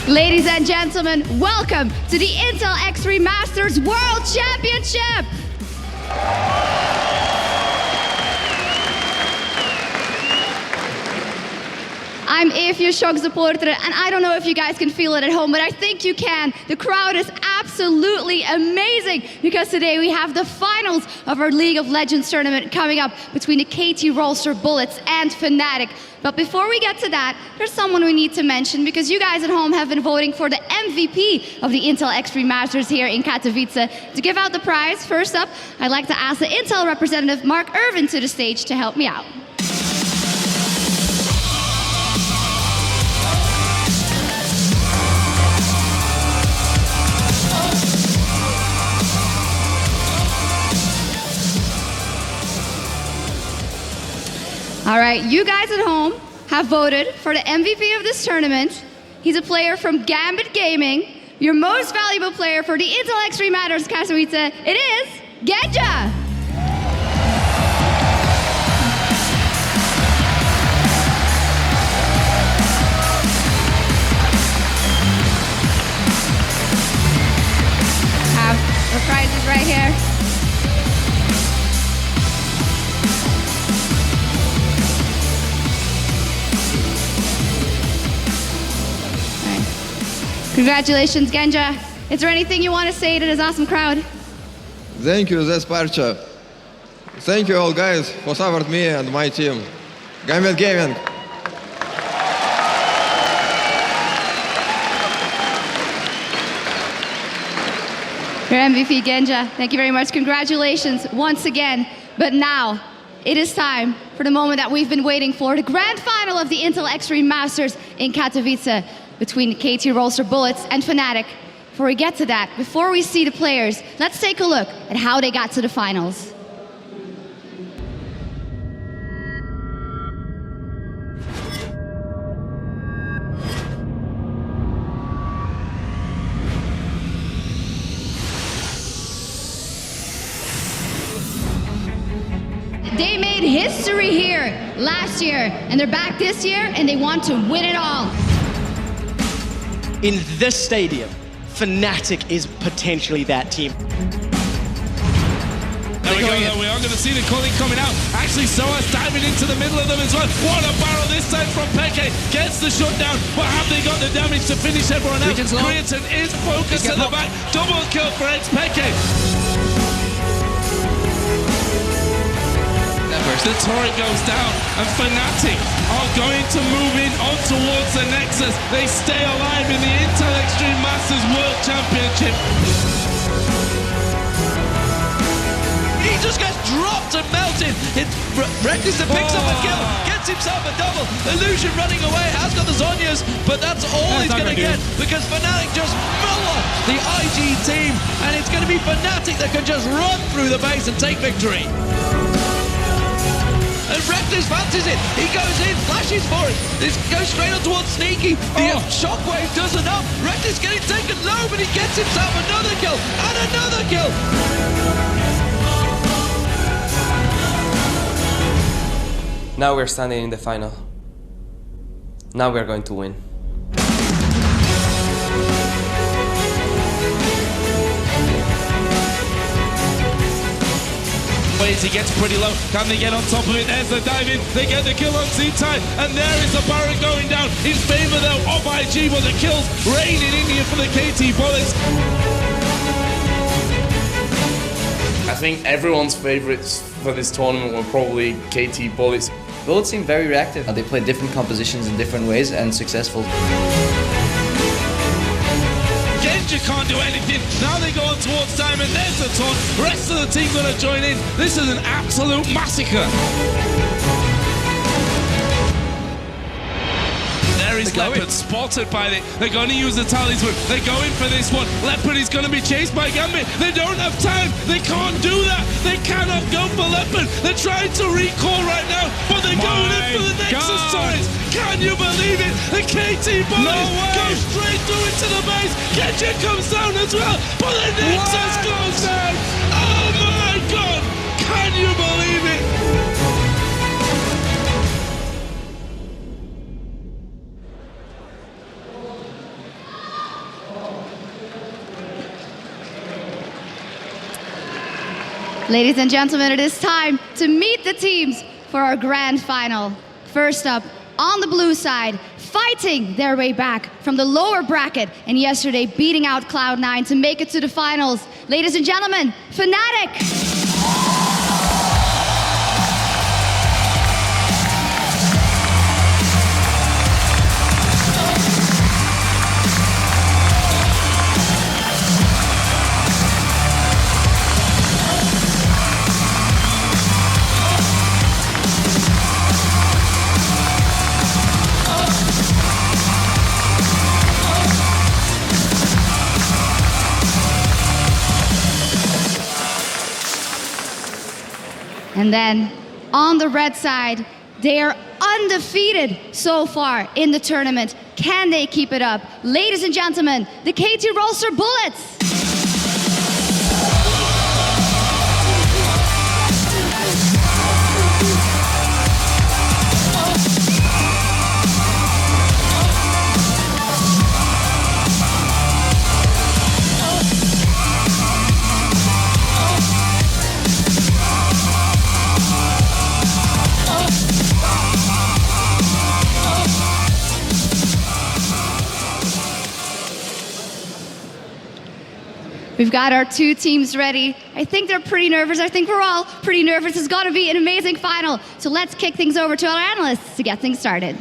Ladies and gentlemen, welcome to the Intel X3 Masters World Championship! I'm EFU Shock supporter, and I don't know if you guys can feel it at home, but I think you can. The crowd is absolutely amazing because today we have the finals of our League of Legends tournament coming up between the KT Rolster Bullets and fnatic. But before we get to that, there's someone we need to mention because you guys at home have been voting for the MVP of the Intel X3 Masters here in Katowice. To give out the prize, first up, I'd like to ask the Intel representative Mark Irvin to the stage to help me out. All right, you guys at home have voted for the MVP of this tournament. He's a player from Gambit Gaming. Your most valuable player for the Intel X3 Masters Katowice, it is Genja. Have the prizes right here. Congratulations, Genja. Is there anything you want to say to this awesome crowd? Thank you, Zesparcha. Thank you all guys for supporting me and my team. Gambit Gaming. Your MVP, Genja. Thank you very much. Congratulations once again. But now, it is time for the moment that we've been waiting for, the grand final of the Intel X3 Masters in Katowice, between KT Rolster Bullets and fnatic. Before we get to that, before we see the players, let's take a look at how they got to the finals. They made history here last year, and they're back this year, and they want to win it all. In this stadium, fnatic is potentially that team. There we go, though. We are going to see the calling coming out. Actually, Soa's diving into the middle of them as well. What a barrel this time from Peke. Gets the shutdown, but have they got the damage to finish everyone else? Creaton is focused at the back. Double kill for ex-Peke. The turret goes down, and fnatic are going to move in on towards the Nexus. They stay alive in the Intel Extreme Masters World Championship. He just gets dropped and melted. Reckless that picks up a kill, gets himself a double. Illusion running away, has got the Zhonya's, but that's all he's going to get because fnatic just muller the IG team, and it's going to be fnatic that can just run through the base and take victory. And Reckless fancies it. He goes in, flashes for it. This goes straight on towards Sneaky. The shockwave does enough. Reckless getting taken low, but he gets himself another kill and another kill. Now we're standing in the final. Now we're going to win. He gets pretty low. Can they get on top of it? There's the dive in. They get the kill on C-Time. And there is the Baron going down in favor though of IG, but the kills raining in here for the KT Bullets. I think everyone's favorites for this tournament were probably KT Bullets. Bullets seem very reactive. They play different compositions in different ways and successful. Genja can't do anything. Now they go on towards Diamond. There's the taunt. Rest of the team going to join in. This is an absolute massacre. There is Leopard spotted by it. They're going to use the talisman. They're going for this one. Leopard is going to be chased by Gambit. They don't have time. They can't do that. They cannot go for Leopard. They're trying to recall right now, but they're going in for the Nexus turrets. Can you believe it? The KT Bullets go straight through into the base. Genja comes down as well, but the Nexus goes down. Oh my God! Can you believe it? Ladies and gentlemen, it is time to meet the teams for our grand final. First up, on the blue side, fighting their way back from the lower bracket and yesterday beating out Cloud9 to make it to the finals. Ladies and gentlemen, fnatic! And then on the red side, they are undefeated so far in the tournament. Can they keep it up? Ladies and gentlemen, the KT Rolster Bullets. We've got our two teams ready. I think they're pretty nervous. I think we're all pretty nervous. It's got to be an amazing final. So let's kick things over to our analysts to get things started.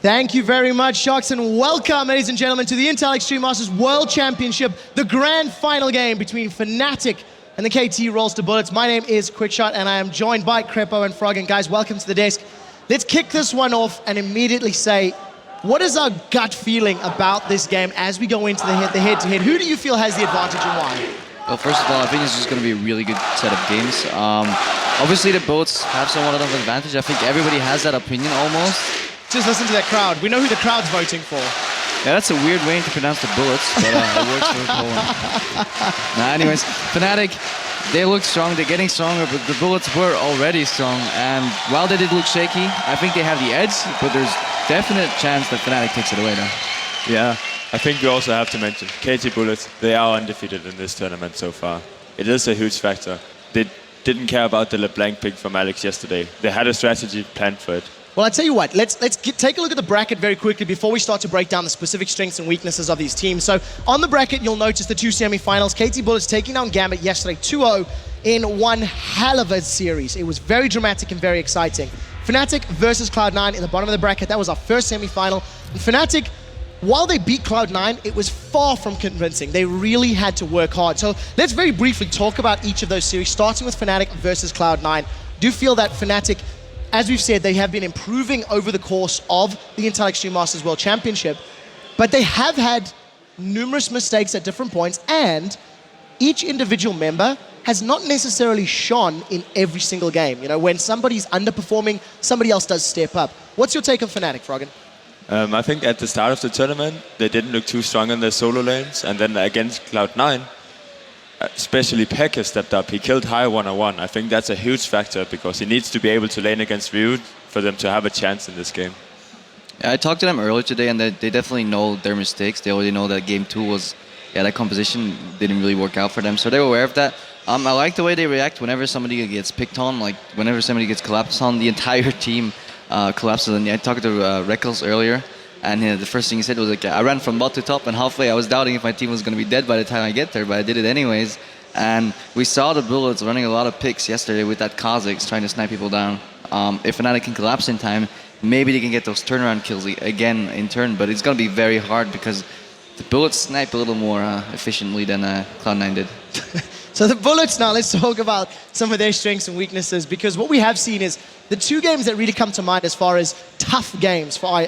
Thank you very much, Shox, and welcome, ladies and gentlemen, to the Intel Extreme Masters World Championship, the grand final game between fnatic and the KT Rolster Bullets. My name is Quickshot, and I am joined by Crepo and Frog. And guys, welcome to the desk. Let's kick this one off and immediately say, what is our gut feeling about this game as we go into the head-to-head? Who do you feel has the advantage and why? Well, first of all, I think it's just going to be a really good set of games. Obviously, the Bullets have somewhat of an advantage. I think everybody has that opinion almost. Just listen to that crowd. We know who the crowd's voting for. Yeah, that's a weird way to pronounce the Bullets, but it works for Poland. Anyways, fnatic, they look strong. They're getting stronger, but the Bullets were already strong. And while they did look shaky, I think they have the edge, but there's definite chance that fnatic takes it away now. Yeah, I think we also have to mention KT Bullets, they are undefeated in this tournament so far. It is a huge factor. They didn't care about the LeBlanc pick from Alex yesterday. They had a strategy planned for it. Well, I tell you what, let's take a look at the bracket very quickly before we start to break down the specific strengths and weaknesses of these teams. So on the bracket, you'll notice the two semi-finals. KT Bullets taking down Gambit yesterday 2-0 in one hell of a series. It was very dramatic and very exciting. fnatic versus Cloud9 in the bottom of the bracket. That was our first semi-final. And fnatic, while they beat Cloud9, it was far from convincing. They really had to work hard. So let's very briefly talk about each of those series, starting with fnatic versus Cloud9. Do feel that fnatic, as we've said, they have been improving over the course of the Intel Extreme Masters World Championship, but they have had numerous mistakes at different points, and each individual member has not necessarily shone in every single game. You know, when somebody's underperforming, somebody else does step up. What's your take on fnatic, Froggen? I think at the start of the tournament, they didn't look too strong in their solo lanes, and then against Cloud9, especially Peck has stepped up. He killed high 1-on-1. I think that's a huge factor because he needs to be able to lane against Ryut for them to have a chance in this game. Yeah, I talked to them earlier today, and they definitely know their mistakes. They already know that game 2 was, that composition didn't really work out for them, so they were aware of that. I like the way they react whenever somebody gets picked on, like whenever somebody gets collapsed on, the entire team collapses. And I talked to Reckles earlier, and the first thing he said was like, I ran from bot to top, and halfway I was doubting if my team was going to be dead by the time I get there, but I did it anyways. And we saw the Bullets running a lot of picks yesterday with that Kha'Zix trying to snipe people down. If fnatic can collapse in time, maybe they can get those turnaround kills again in turn, but it's going to be very hard because the Bullets snipe a little more efficiently than Cloud9 did. So the Bullets now, let's talk about some of their strengths and weaknesses, because what we have seen is the two games that really come to mind as far as tough games for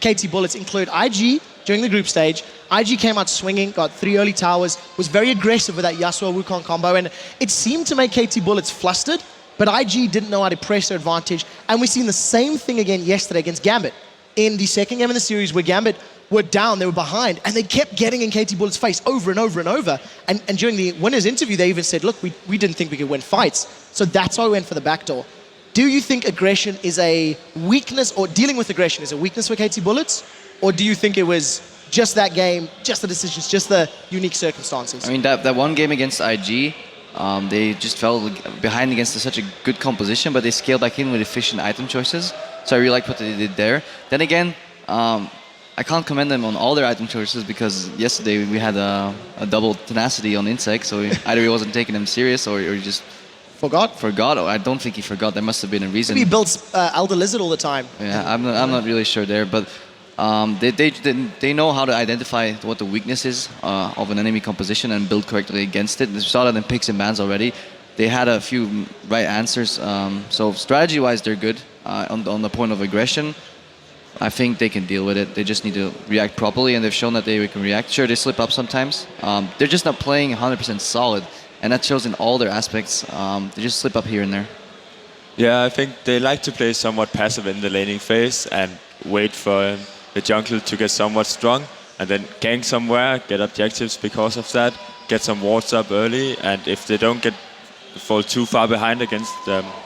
KT Bullets include IG during the group stage. IG came out swinging, got 3 early towers, was very aggressive with that Yasuo-Wukong combo, and it seemed to make KT Bullets flustered, but IG didn't know how to press their advantage. And we've seen the same thing again yesterday against Gambit. In the second game in the series where Gambit were down, they were behind, and they kept getting in KT Bullets' face over and over and over. And during the winners interview, they even said, look, we didn't think we could win fights. So that's why we went for the backdoor. Do you think aggression is a weakness, or dealing with aggression is a weakness for KT Bullets? Or do you think it was just that game, just the decisions, just the unique circumstances? I mean, that one game against IG, They just fell behind against such a good composition, but they scaled back in with efficient item choices. So I really like what they did there. Then again, I can't commend them on all their item choices because yesterday we had a double tenacity on Insect, so either he wasn't taking them serious or he just Forgot? Forgot? I don't think he forgot. There must have been a reason. Maybe he builds Elder Lizard all the time. Yeah, I'm not really sure there, but they know how to identify what the weakness is of an enemy composition and build correctly against it. We saw that in picks and bans already. They had a few right answers. So strategy-wise, they're good. On the point of aggression, I think they can deal with it. They just need to react properly, and they've shown that they can react. Sure, they slip up sometimes. They're just not playing 100% solid, and that shows in all their aspects. They just slip up here and there. Yeah, I think they like to play somewhat passive in the laning phase and wait for the jungle to get somewhat strong, and then gank somewhere, get objectives because of that, get some wards up early, and if they don't fall too far behind against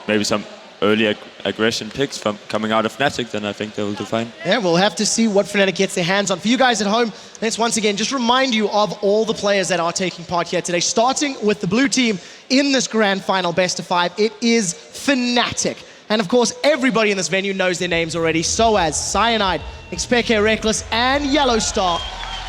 maybe some early aggression picks from coming out of fnatic, then I think they will do fine. Yeah, we'll have to see what fnatic gets their hands on. For you guys at home, let's once again just remind you of all the players that are taking part here today. Starting with the blue team in this grand final best of 5, it is fnatic. And of course, everybody in this venue knows their names already. Soaz, Cyanide, e.sport, Reckless, and Yellow Star.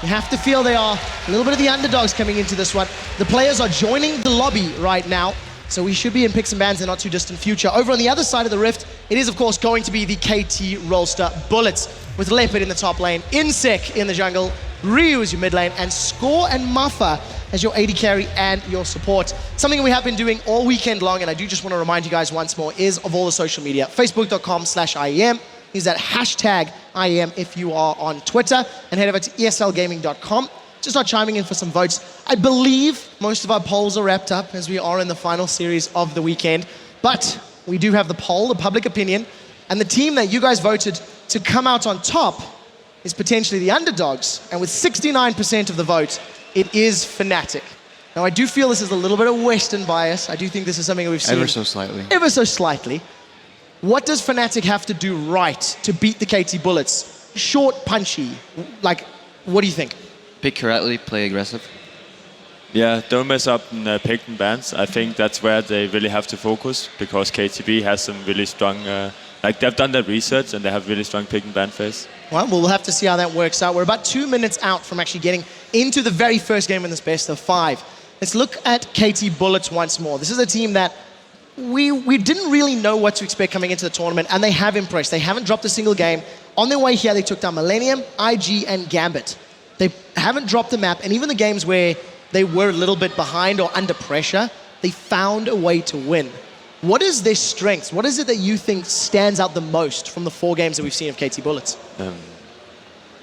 You have to feel they are a little bit of the underdogs coming into this one. The players are joining the lobby right now, so we should be in picks and bans in not too distant future. Over on the other side of the rift, it is of course going to be the KT Rollster Bullets, with Leopard in the top lane, Insec in the jungle, Ryu as your mid lane, and Score and Muffa as your AD carry and your support. Something we have been doing all weekend long, and I do just want to remind you guys once more, is of all the social media. Facebook.com/IEM. Use that hashtag IEM if you are on Twitter, and head over to eslgaming.com. Just start chiming in for some votes. I believe most of our polls are wrapped up as we are in the final series of the weekend, but we do have the poll, the public opinion, and the team that you guys voted to come out on top is potentially the underdogs, and with 69% of the vote, it is fnatic. Now I do feel this is a little bit of Western bias. I do think this is something we've seen. Ever so slightly. Ever so slightly. What does fnatic have to do right to beat the KT Bullets? Short, punchy, like, what do you think? Pick correctly, play aggressive. Yeah, don't mess up in pick and bans. I think that's where they really have to focus, because KTB has some really strong, like they've done their research and they have really strong pick and ban phase. Well, we'll have to see how that works out. We're about 2 minutes out from actually getting into the very first game in this best of 5. Let's look at KT Bullets once more. This is a team that we didn't really know what to expect coming into the tournament, and they have impressed. They haven't dropped a single game. On their way here, they took down Millennium, IG, and Gambit. They haven't dropped the map, and even the games where they were a little bit behind or under pressure, they found a way to win. What is their strengths? What is it that you think stands out the most from the 4 games that we've seen of KT Bullets?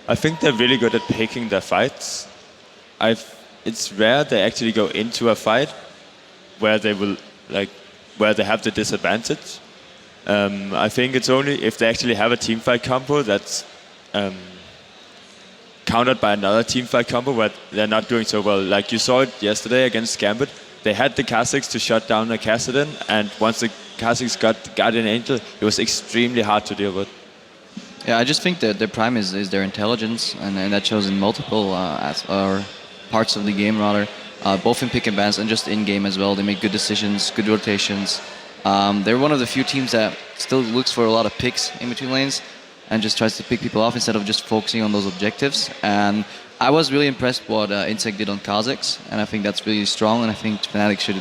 I think they're really good at picking their fights. It's rare they actually go into a fight where they will, where they have the disadvantage. I think it's only if they actually have a teamfight combo that's countered by another teamfight combo where they're not doing so well. Like you saw it yesterday against Gambit. They had the Kha'Zix to shut down the Kassadin, and once the Kha'Zix got Guardian Angel, it was extremely hard to deal with. Yeah, I just think that their prime is their intelligence, and that shows in multiple parts of the game, rather. Both in pick and bans and just in-game as well. They make good decisions, good rotations. They're one of the few teams that still looks for a lot of picks in between lanes and just tries to pick people off instead of just focusing on those objectives. And I was really impressed what Insect did on Kha'Zix, and I think that's really strong, and I think fnatic should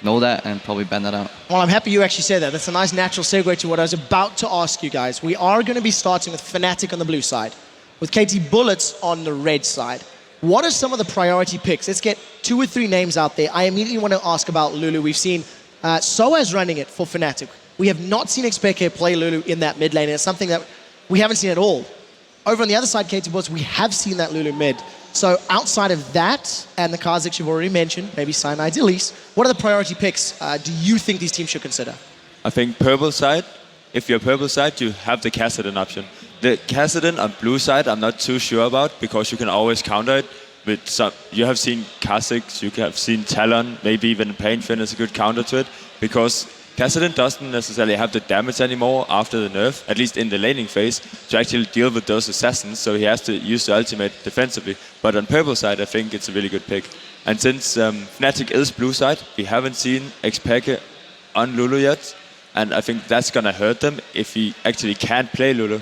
know that and probably ban that out. Well, I'm happy you actually said that. That's a nice natural segue to what I was about to ask you guys. We are going to be starting with fnatic on the blue side, with KT Bullets on the red side. What are some of the priority picks? Let's get 2 or 3 names out there. I immediately want to ask about Lulu. We've seen Soaz running it for fnatic. We have not seen e.sport play Lulu in that mid lane, and it's something that we haven't seen at all. Over on the other side, KT Bullets, we have seen that Lulu mid. So outside of that, and the Kha'Zix you've already mentioned, maybe Cyanide Elise, what are the priority picks do you think these teams should consider? I think purple side, if you're purple side, you have the Kassadin option. The Kassadin on blue side, I'm not too sure about, because you can always counter it with some. You have seen Kha'Zix, you have seen Talon, maybe even Painfin is a good counter to it, because Kassadin doesn't necessarily have the damage anymore after the nerf, at least in the laning phase, to actually deal with those assassins, so he has to use the ultimate defensively. But on purple side, I think it's a really good pick. And since Fnatic is blue side, we haven't seen Xpeke on Lulu yet, and I think that's gonna hurt them if he actually can't play Lulu.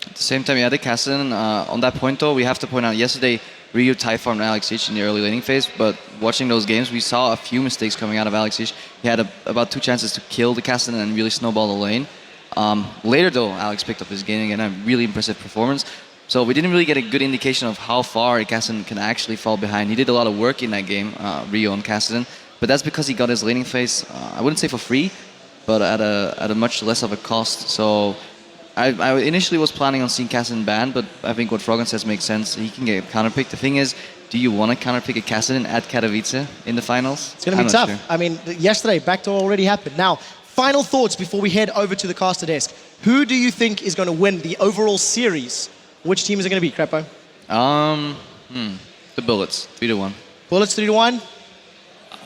At the same time, yeah, the Kassadin, on that point though, we have to point out yesterday, Ryu tie-farmed Alex Ich in the early laning phase, but watching those games, we saw a few mistakes coming out of Alex Ich. He had about 2 chances to kill the Kassadin and really snowball the lane. Later though, Alex picked up his game and a really impressive performance. So we didn't really get a good indication of how far a Kassadin can actually fall behind. He did a lot of work in that game, Ryu on Kassadin, but that's because he got his laning phase, I wouldn't say for free, but at a much less of a cost. So I initially was planning on seeing Kassadin banned, but I think what Froggen says makes sense. He can get counterpicked. The thing is, do you want to counterpick a Kassadin at Katowice in the finals? It's going to be tough. Sure. I mean, yesterday, backdoor already happened. Now, final thoughts before we head over to the caster desk. Who do you think is going to win the overall series? Which team is it going to be, Crepo? The Bullets, 3-1. Bullets 3-1?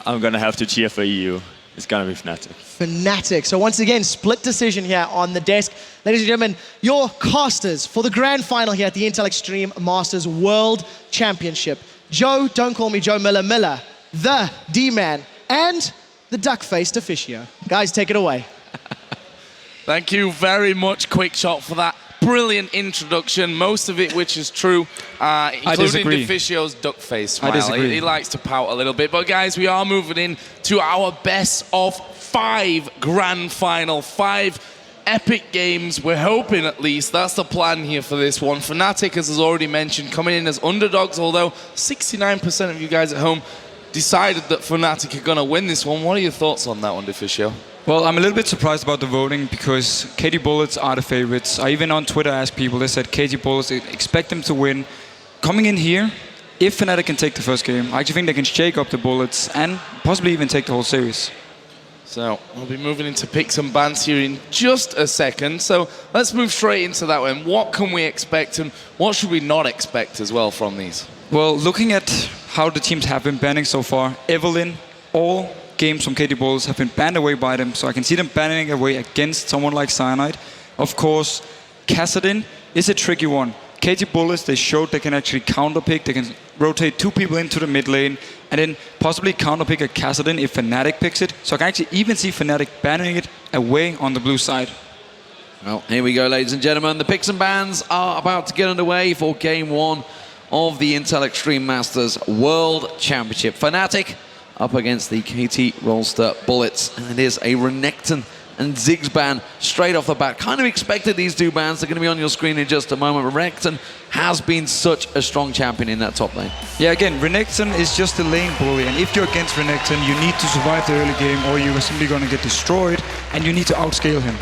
I'm gonna have to cheer for EU. It's gonna be Fnatic. Fnatic. So once again, split decision here on the desk. Ladies and gentlemen, your casters for the grand final here at the Intel Extreme Masters World Championship. Joe, don't call me Joe Miller, the D-Man, and the duck-faced officio. Guys, take it away. Thank you very much, Quickshot, for that brilliant introduction. Most of it, which is true, including Deficio's duck face smile. He likes to pout a little bit. But guys, we are moving in to our best of 5 grand final. 5 epic games. We're hoping, at least, that's the plan here for this one. Fnatic, as already mentioned, coming in as underdogs, although 69% of you guys at home decided that Fnatic are going to win this one. What are your thoughts on that one, Deficio? Well, I'm a little bit surprised about the voting because KT Bullets are the favorites. I even on Twitter asked people, they said KT Bullets, expect them to win. Coming in here, if Fnatic can take the first game, I actually think they can shake up the Bullets and possibly even take the whole series. So we'll be moving into picks and bans here in just a second. So let's move straight into that one. What can we expect and what should we not expect as well from these? Well, looking at how the teams have been banning so far, Evelyn, all games from KT Bullets have been banned away by them, so I can see them banning away against someone like Cyanide. Of course, Kassadin is a tricky one. KT Bullets, they showed they can actually counterpick, they can rotate 2 people into the mid lane, and then possibly counterpick a Kassadin if Fnatic picks it. So I can actually even see Fnatic banning it away on the blue side. Well, here we go, ladies and gentlemen. The picks and bans are about to get underway for Game 1 of the Intel Extreme Masters World Championship. Fnatic up against the KT Rolster Bullets, and it is a Renekton and Ziggs ban straight off the bat. Kind of expected these 2 bans. They're going to be on your screen in just a moment. Renekton has been such a strong champion in that top lane. Yeah, again, Renekton is just a lane bully, and if you're against Renekton, you need to survive the early game or you're simply going to get destroyed, and you need to outscale him.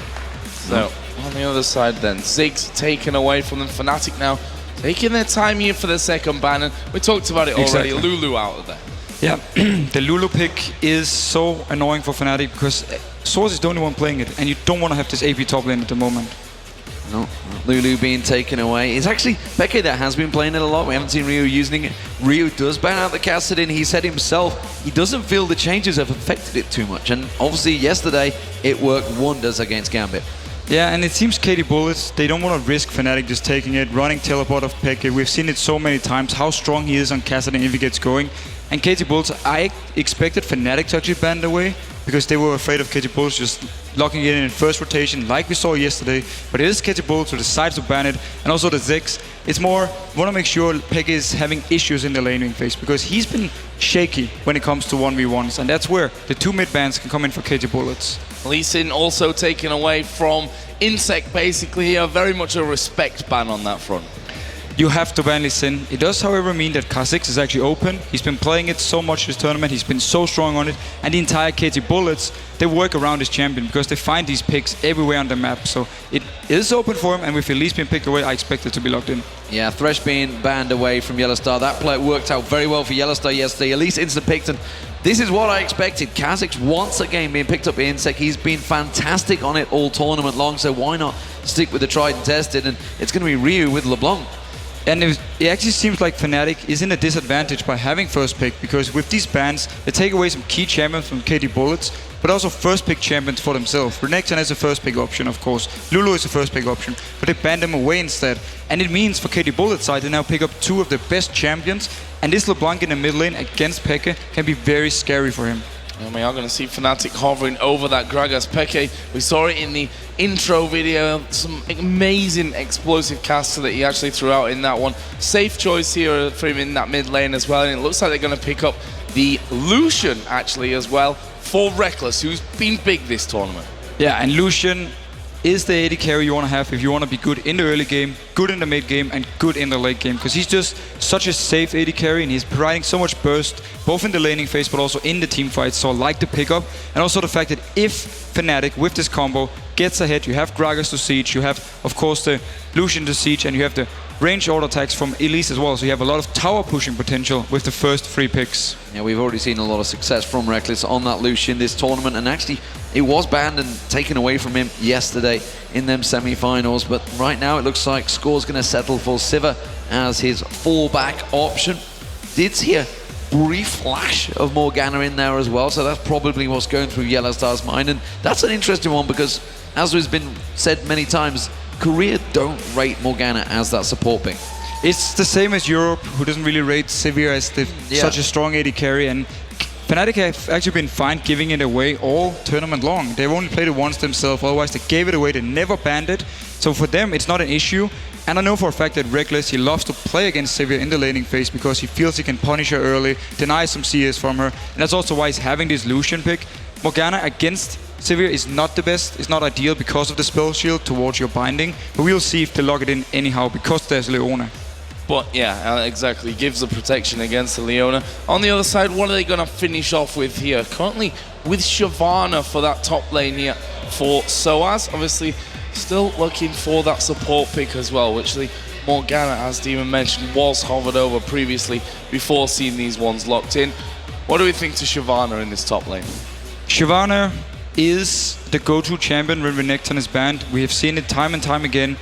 So, on the other side then, Ziggs taken away from them. Fnatic now taking their time here for the second ban, and we talked about it already. Exactly. Lulu out of there. Yeah, the Lulu pick is so annoying for Fnatic because Source is the only one playing it, and you don't want to have this AP top lane at the moment. No, Lulu being taken away. It's actually Peke that has been playing it a lot. We haven't seen Ryu using it. Ryu does ban out the Kassadin. He said himself he doesn't feel the changes have affected it too much, and obviously yesterday it worked wonders against Gambit. Yeah, and it seems KT Bullets, they don't want to risk Fnatic just taking it, running teleport of Peke. We've seen it so many times, how strong he is on Kassadin if he gets going. And KT Bullets, I expected Fnatic to actually ban it away because they were afraid of KT Bullets just locking it in first rotation like we saw yesterday. But it is KT Bullets who decides to ban it, and also the Ziggs. It's more, want to make sure Peke is having issues in the laning phase because he's been shaky when it comes to 1v1s, and that's where the 2 mid bans can come in for KT Bullets. Lee Sin also taken away from Insect, basically here, very much a respect ban on that front. You have to ban Lee Sin. It does, however, mean that Kha'Zix is actually open. He's been playing it so much this tournament. He's been so strong on it. And the entire KT Bullets, they work around his champion because they find these picks everywhere on the map. So it is open for him, and with Elise being picked away, I expect it to be locked in. Yeah, Thresh being banned away from Yellowstar. That play worked out very well for Yellowstar yesterday. Elise instant picked, and this is what I expected. Kha'Zix once again being picked up by Insect. He's been fantastic on it all tournament long, so why not stick with the tried and tested? And it's going to be Ryu with LeBlanc. And it actually seems like Fnatic is in a disadvantage by having first pick, because with these bans, they take away some key champions from KT Bullets, but also first pick champions for themselves. Renekton is a first pick option, of course. Lulu is a first pick option, but they ban them away instead. And it means for KT Bullets side, they now pick up two of the best champions, and this LeBlanc in the mid lane against Peke can be very scary for him. And we are going to see Fnatic hovering over that Gragas Peke. We saw it in the intro video, some amazing explosive caster that he actually threw out in that one. Safe choice here for him in that mid lane as well, and it looks like they're going to pick up the Lucian actually as well for Reckless, who's been big this tournament. Yeah, and Lucian is the AD carry you want to have if you want to be good in the early game, good in the mid game, and good in the late game, because he's just such a safe AD carry, and he's providing so much burst, both in the laning phase but also in the team fights. So I like the pickup, and also the fact that if Fnatic with this combo gets ahead, you have Gragas to siege, you have of course the Lucian to siege, and you have the range auto attacks from Elise as well, so you have a lot of tower pushing potential with the first 3 picks. Yeah, we've already seen a lot of success from Reckless on that Lucian this tournament, and actually it was banned and taken away from him yesterday in them semi-finals, but right now it looks like score's going to settle for Sivir as his fallback option. Did see a brief flash of Morgana in there as well, so that's probably what's going through Yellowstar's mind, and that's an interesting one because, as has been said many times, Korea don't rate Morgana as that support pick. It's the same as Europe, who doesn't really rate Sivir as such a strong AD carry, and Fnatic have actually been fine giving it away all tournament long. They've only played it once themselves, otherwise they gave it away, they never banned it. So for them, it's not an issue. And I know for a fact that Reckless, he loves to play against Sivir in the laning phase because he feels he can punish her early, deny some CS from her. And that's also why he's having this Lucian pick. Morgana against Sivir is not the best, it's not ideal because of the spell shield towards your binding. But we'll see if they lock it in anyhow because there's Leona. But yeah, exactly, gives the protection against the Leona. On the other side, what are they going to finish off with here? Currently with Shyvana for that top lane here for Soaz. Obviously, still looking for that support pick as well, which the Morgana, as Demon mentioned, was hovered over previously before seeing these ones locked in. What do we think to Shyvana in this top lane? Shyvana is the go-to champion when Renekton is banned. We have seen it time and time again.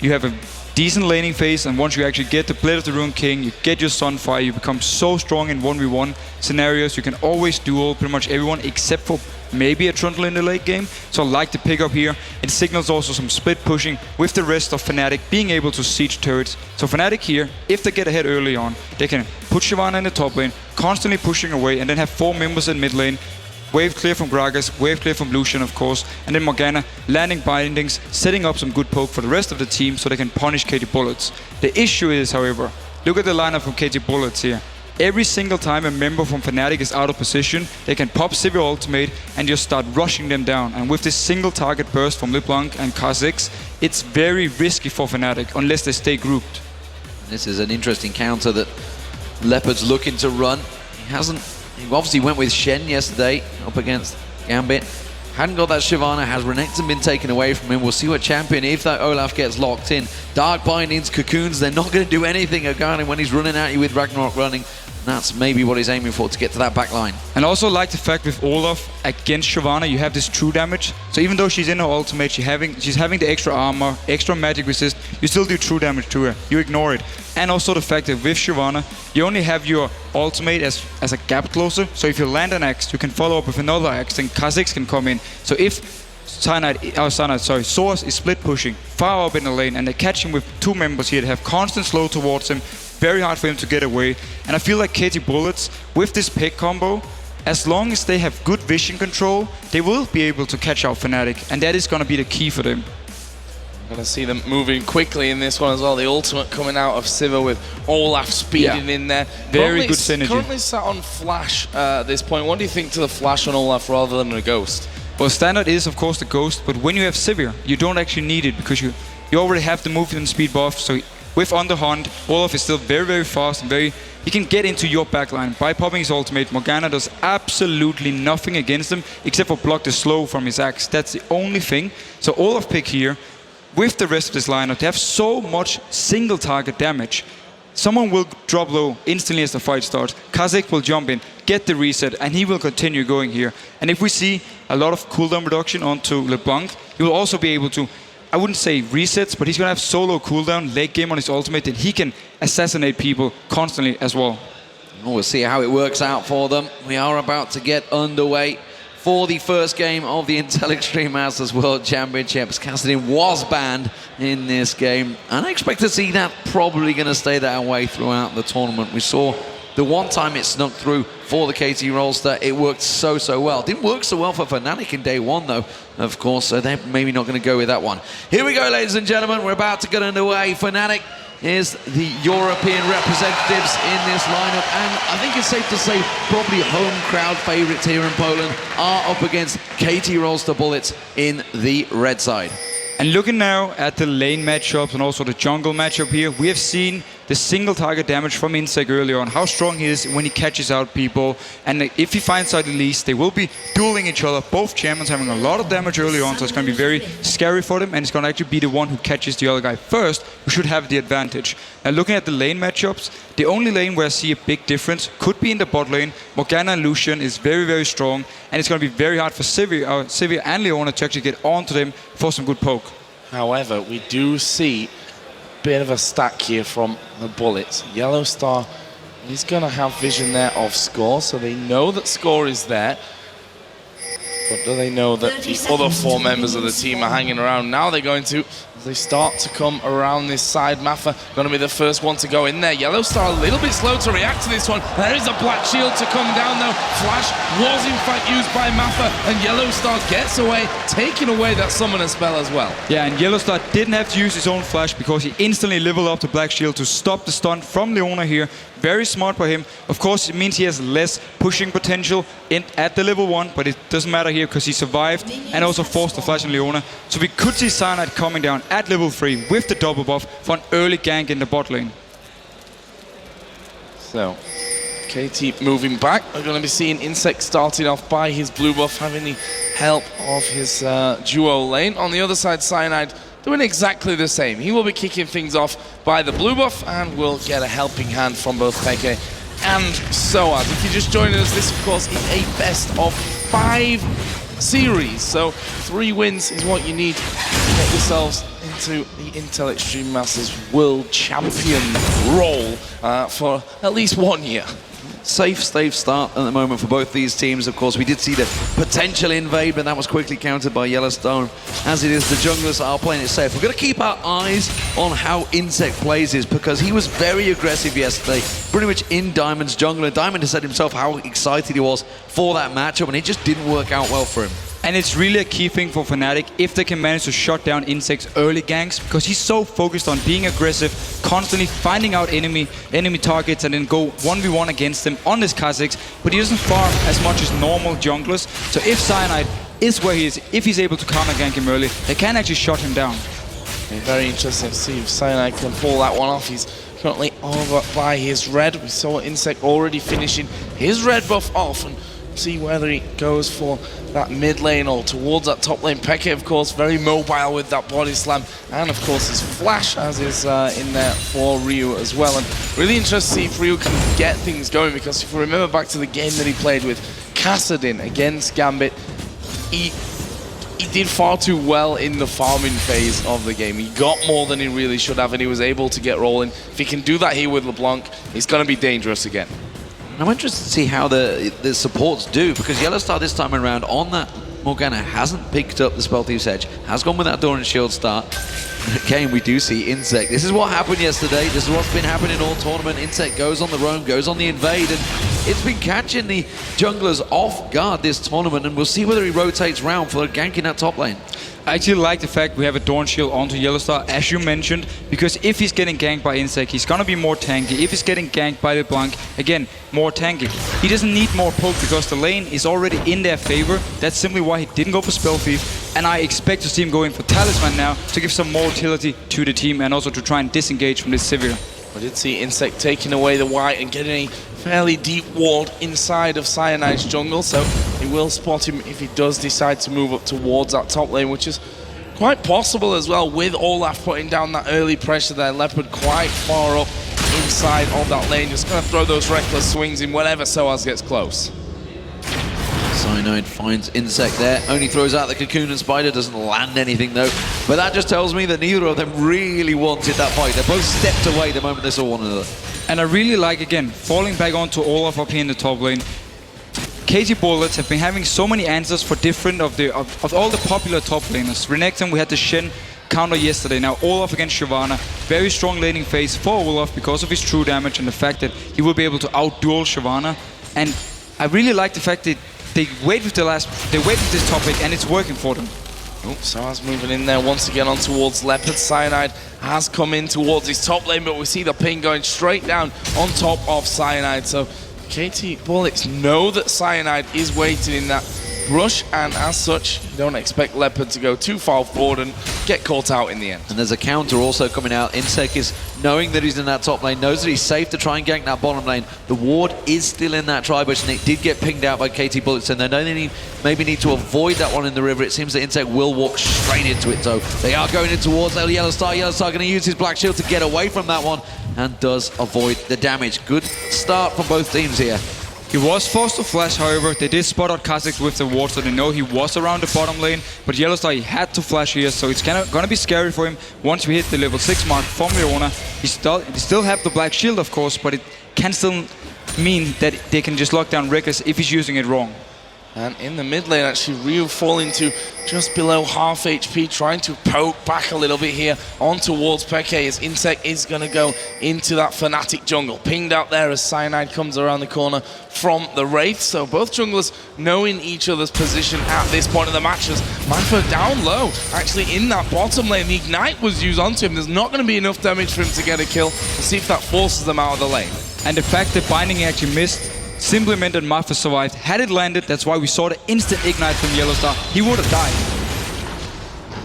You have a decent laning phase, and once you actually get the Blade of the Ruined King, you get your Sunfire, you become so strong in 1v1 scenarios. You can always duel pretty much everyone except for maybe a Trundle in the late game. So I like the pickup here. It signals also some split pushing with the rest of Fnatic being able to siege turrets. So Fnatic here, if they get ahead early on, they can put Shyvana in the top lane, constantly pushing away, and then have 4 members in mid lane. Wave clear from Gragas, wave clear from Lucian of course, and then Morgana landing bindings, setting up some good poke for the rest of the team so they can punish KT Bullets. The issue is, however, look at the lineup from KT Bullets here. Every single time a member from Fnatic is out of position, they can pop Sivir ultimate and just start rushing them down. And with this single target burst from LeBlanc and Kha'Zix, it's very risky for Fnatic unless they stay grouped. This is an interesting counter that Leopard's looking to run. He obviously went with Shen yesterday up against Gambit. Hadn't got that Shyvana. Has Renekton been taken away from him? We'll see what champion, if that Olaf gets locked in. Dark Bindings, Cocoons, they're not going to do anything regarding when he's running at you with Ragnarok running. That's maybe what he's aiming for to get to that back line. And also like the fact with Olaf against Shyvana, you have this true damage. So even though she's in her ultimate, she's having the extra armor, extra magic resist, you still do true damage to her. You ignore it. And also the fact that with Shyvana, you only have your ultimate as a gap closer. So if you land an axe, you can follow up with another axe, then Kha'Zix can come in. So if Soaz is split pushing far up in the lane and they catch him with 2 members here that have constant slow towards him, very hard for him to get away. And I feel like KT Bullets, with this pick combo, as long as they have good vision control, they will be able to catch out Fnatic, and that is going to be the key for them. I'm going to see them moving quickly in this one as well. The ultimate coming out of Sivir with Olaf speeding in there. Very good synergy. Currently sat on Flash at this point. What do you think to the Flash on Olaf rather than a Ghost? Well, standard is of course the Ghost, but when you have Sivir, you don't actually need it because you already have the movement speed buff. So with Underhand, Olaf is still very, very fast and he can get into your backline. By popping his ultimate, Morgana does absolutely nothing against him except for block the slow from his axe. That's the only thing. So Olaf pick here, with the rest of this lineup, they have so much single target damage. Someone will drop low instantly as the fight starts. Kha'Zix will jump in, get the reset, and he will continue going here. And if we see a lot of cooldown reduction onto LeBlanc, he will also be able to I wouldn't say resets, but he's going to have solo cooldown, late game on his ultimate, and he can assassinate people constantly as well. We'll see how it works out for them. We are about to get underway for the first game of the Intel Extreme Masters World Championships. Kassadin was banned in this game, and I expect to see that probably going to stay that way throughout the tournament. We saw the one time it snuck through for the KT Rolster, it worked so well. Didn't work so well for Fnatic in day one, though, of course, so they're maybe not going to go with that one. Here we go, ladies and gentlemen. We're about to get underway. Fnatic is the European representatives in this lineup, and I think it's safe to say probably home crowd favorites here in Poland are up against KT Rolster Bullets in the red side. And looking now at the lane matchups and also the jungle matchup here, we have seen the single target damage from Insec earlier on, how strong he is when he catches out people. And if he finds out the least, they will be dueling each other. Both champions having a lot of damage early on, so it's going to be very scary for them. And it's going to actually be the one who catches the other guy first who should have the advantage. Now looking at the lane matchups, the only lane where I see a big difference could be in the bot lane. Morgana and Lucian is very strong, and it's going to be very hard for Sivir and Leona to actually get onto them for some good poke. However, we do see a bit of a stack here from the Bullets. Yellow Star is going to have vision there of Score, so they know that Score is there. But do they know that the other 4 members of the team are hanging around? Now they're going to, as they start to come around this side. Maffa going to be the first one to go in there. Yellow Star a little bit slow to react to this one. There is a black shield to come down though. Flash was in fact used by Maffa, and Yellow Star gets away, taking away that summoner spell as well. Yeah, and Yellow Star didn't have to use his own flash because he instantly leveled up the black shield to stop the stun from Leona here. Very smart by him. Of course, it means he has less pushing potential at the level 1, but it doesn't matter here because he survived and also forced the flash on Leona. So we could see Cyanide coming down at level 3 with the double buff for an early gank in the bot lane. So, KT moving back. We're going to be seeing Insect starting off by his blue buff, having the help of his duo lane. On the other side, Cyanide doing exactly the same. He will be kicking things off by the blue buff and will get a helping hand from both Peke and Soaz. If you're just joining us, this of course is a best of 5 series. So 3 wins is what you need to get yourselves into the Intel Extreme Masters World Champion role for at least 1 year. Safe start at the moment for both these teams. Of course, we did see the potential invade, but that was quickly countered by Yellowstone. As it is, the junglers are playing it safe. We're going to keep our eyes on how Insect plays this, because he was very aggressive yesterday, pretty much in Diamond's jungle. And Diamond has said himself how excited he was for that matchup, and it just didn't work out well for him. And it's really a key thing for Fnatic if they can manage to shut down Insect's early ganks, because he's so focused on being aggressive, constantly finding out enemy targets and then go 1v1 against them on this Kha'Zix, but he doesn't farm as much as normal junglers. So if Cyanide is where he is, if he's able to counter gank him early, they can actually shut him down. Very interesting to see if Cyanide can pull that one off. He's currently over by his red. We saw Insect already finishing his red buff off, and see whether he goes for that mid lane or towards that top lane. Peke, of course, very mobile with that body slam, and of course his flash as is in there for Ryu as well. And really interested to see if Ryu can get things going, because if we remember back to the game that he played with Kassadin against Gambit, he did far too well in the farming phase of the game. He got more than he really should have, and he was able to get rolling. If he can do that here with LeBlanc, he's going to be dangerous again. I'm interested to see how the supports do, because Yellowstar this time around on that Morgana hasn't picked up the Spell Thief's Edge, has gone with that Dawn and Shield start. Again, we do see Insect. This is what happened yesterday. This is what's been happening all tournament. Insect goes on the roam, goes on the invade, and it's been catching the junglers off guard this tournament, and we'll see whether he rotates round for ganking that top lane. I actually like the fact we have a Dawn Shield onto Yellowstar, as you mentioned, because if he's getting ganked by Insect, he's gonna be more tanky. If he's getting ganked by LeBlanc, again, more tanky. He doesn't need more poke because the lane is already in their favor. That's simply why he didn't go for Spell Thief, and I expect to see him going for Talisman now to give some more utility to the team and also to try and disengage from this Sivir. I did see Insect taking away the white and getting a fairly deep ward inside of Cyanide's jungle, so he will spot him if he does decide to move up towards that top lane, which is quite possible as well, with Olaf putting down that early pressure there. Leopard quite far up inside of that lane, just going to throw those reckless swings in whenever Soaz gets close. Cyanide finds Insect there, only throws out the Cocoon and Spider, doesn't land anything though. But that just tells me that neither of them really wanted that fight. They both stepped away the moment they saw one another. And I really like, again, falling back onto Olaf up here in the top lane. KT Bullets have been having so many answers for different of all the popular top laners. Renekton, we had the Shen counter yesterday. Now Olaf against Shyvana. Very strong laning phase for Olaf because of his true damage and the fact that he will be able to outduel Shyvana. And I really like the fact that they wait with this topic and it's working for them. Oh, Soaz moving in there once again on towards Leopard. Cyanide has come in towards his top lane, but we see the ping going straight down on top of Cyanide. So KT Bullets know that Cyanide is waiting in that rush, and as such, don't expect Leopard to go too far forward and get caught out in the end. And there's a counter also coming out. Insec is knowing that he's in that top lane, knows that he's safe to try and gank that bottom lane. The ward is still in that tri-bush, and it did get pinged out by KT Bullets, and they know they maybe need to avoid that one in the river. It seems that Insec will walk straight into it, so they are going in towards Yellow Star. Yellow Star going to use his Black Shield to get away from that one, and does avoid the damage. Good start from both teams here. He was forced to flash, however. They did spot out Kha'Zix with the ward, so they know he was around the bottom lane. But Yellowstar, he had to flash here, so it's going to be scary for him once we hit the level 6 mark from Leona. He still have the Black Shield, of course, but it can still mean that they can just lock down Reckless if he's using it wrong. And in the mid lane, actually, Ryu falling to just below half HP, trying to poke back a little bit here on towards Peke, as Insect is going to go into that Fnatic jungle. Pinged out there as Cyanide comes around the corner from the Wraith. So both junglers knowing each other's position at this point of the matches. Manfred down low, actually in that bottom lane. The Ignite was used onto him. There's not going to be enough damage for him to get a kill. We'll see if that forces them out of the lane. And the fact that Binding actually missed simply meant that Mafia survived. Had it landed, that's why we saw the instant ignite from Yellowstar. He would have died.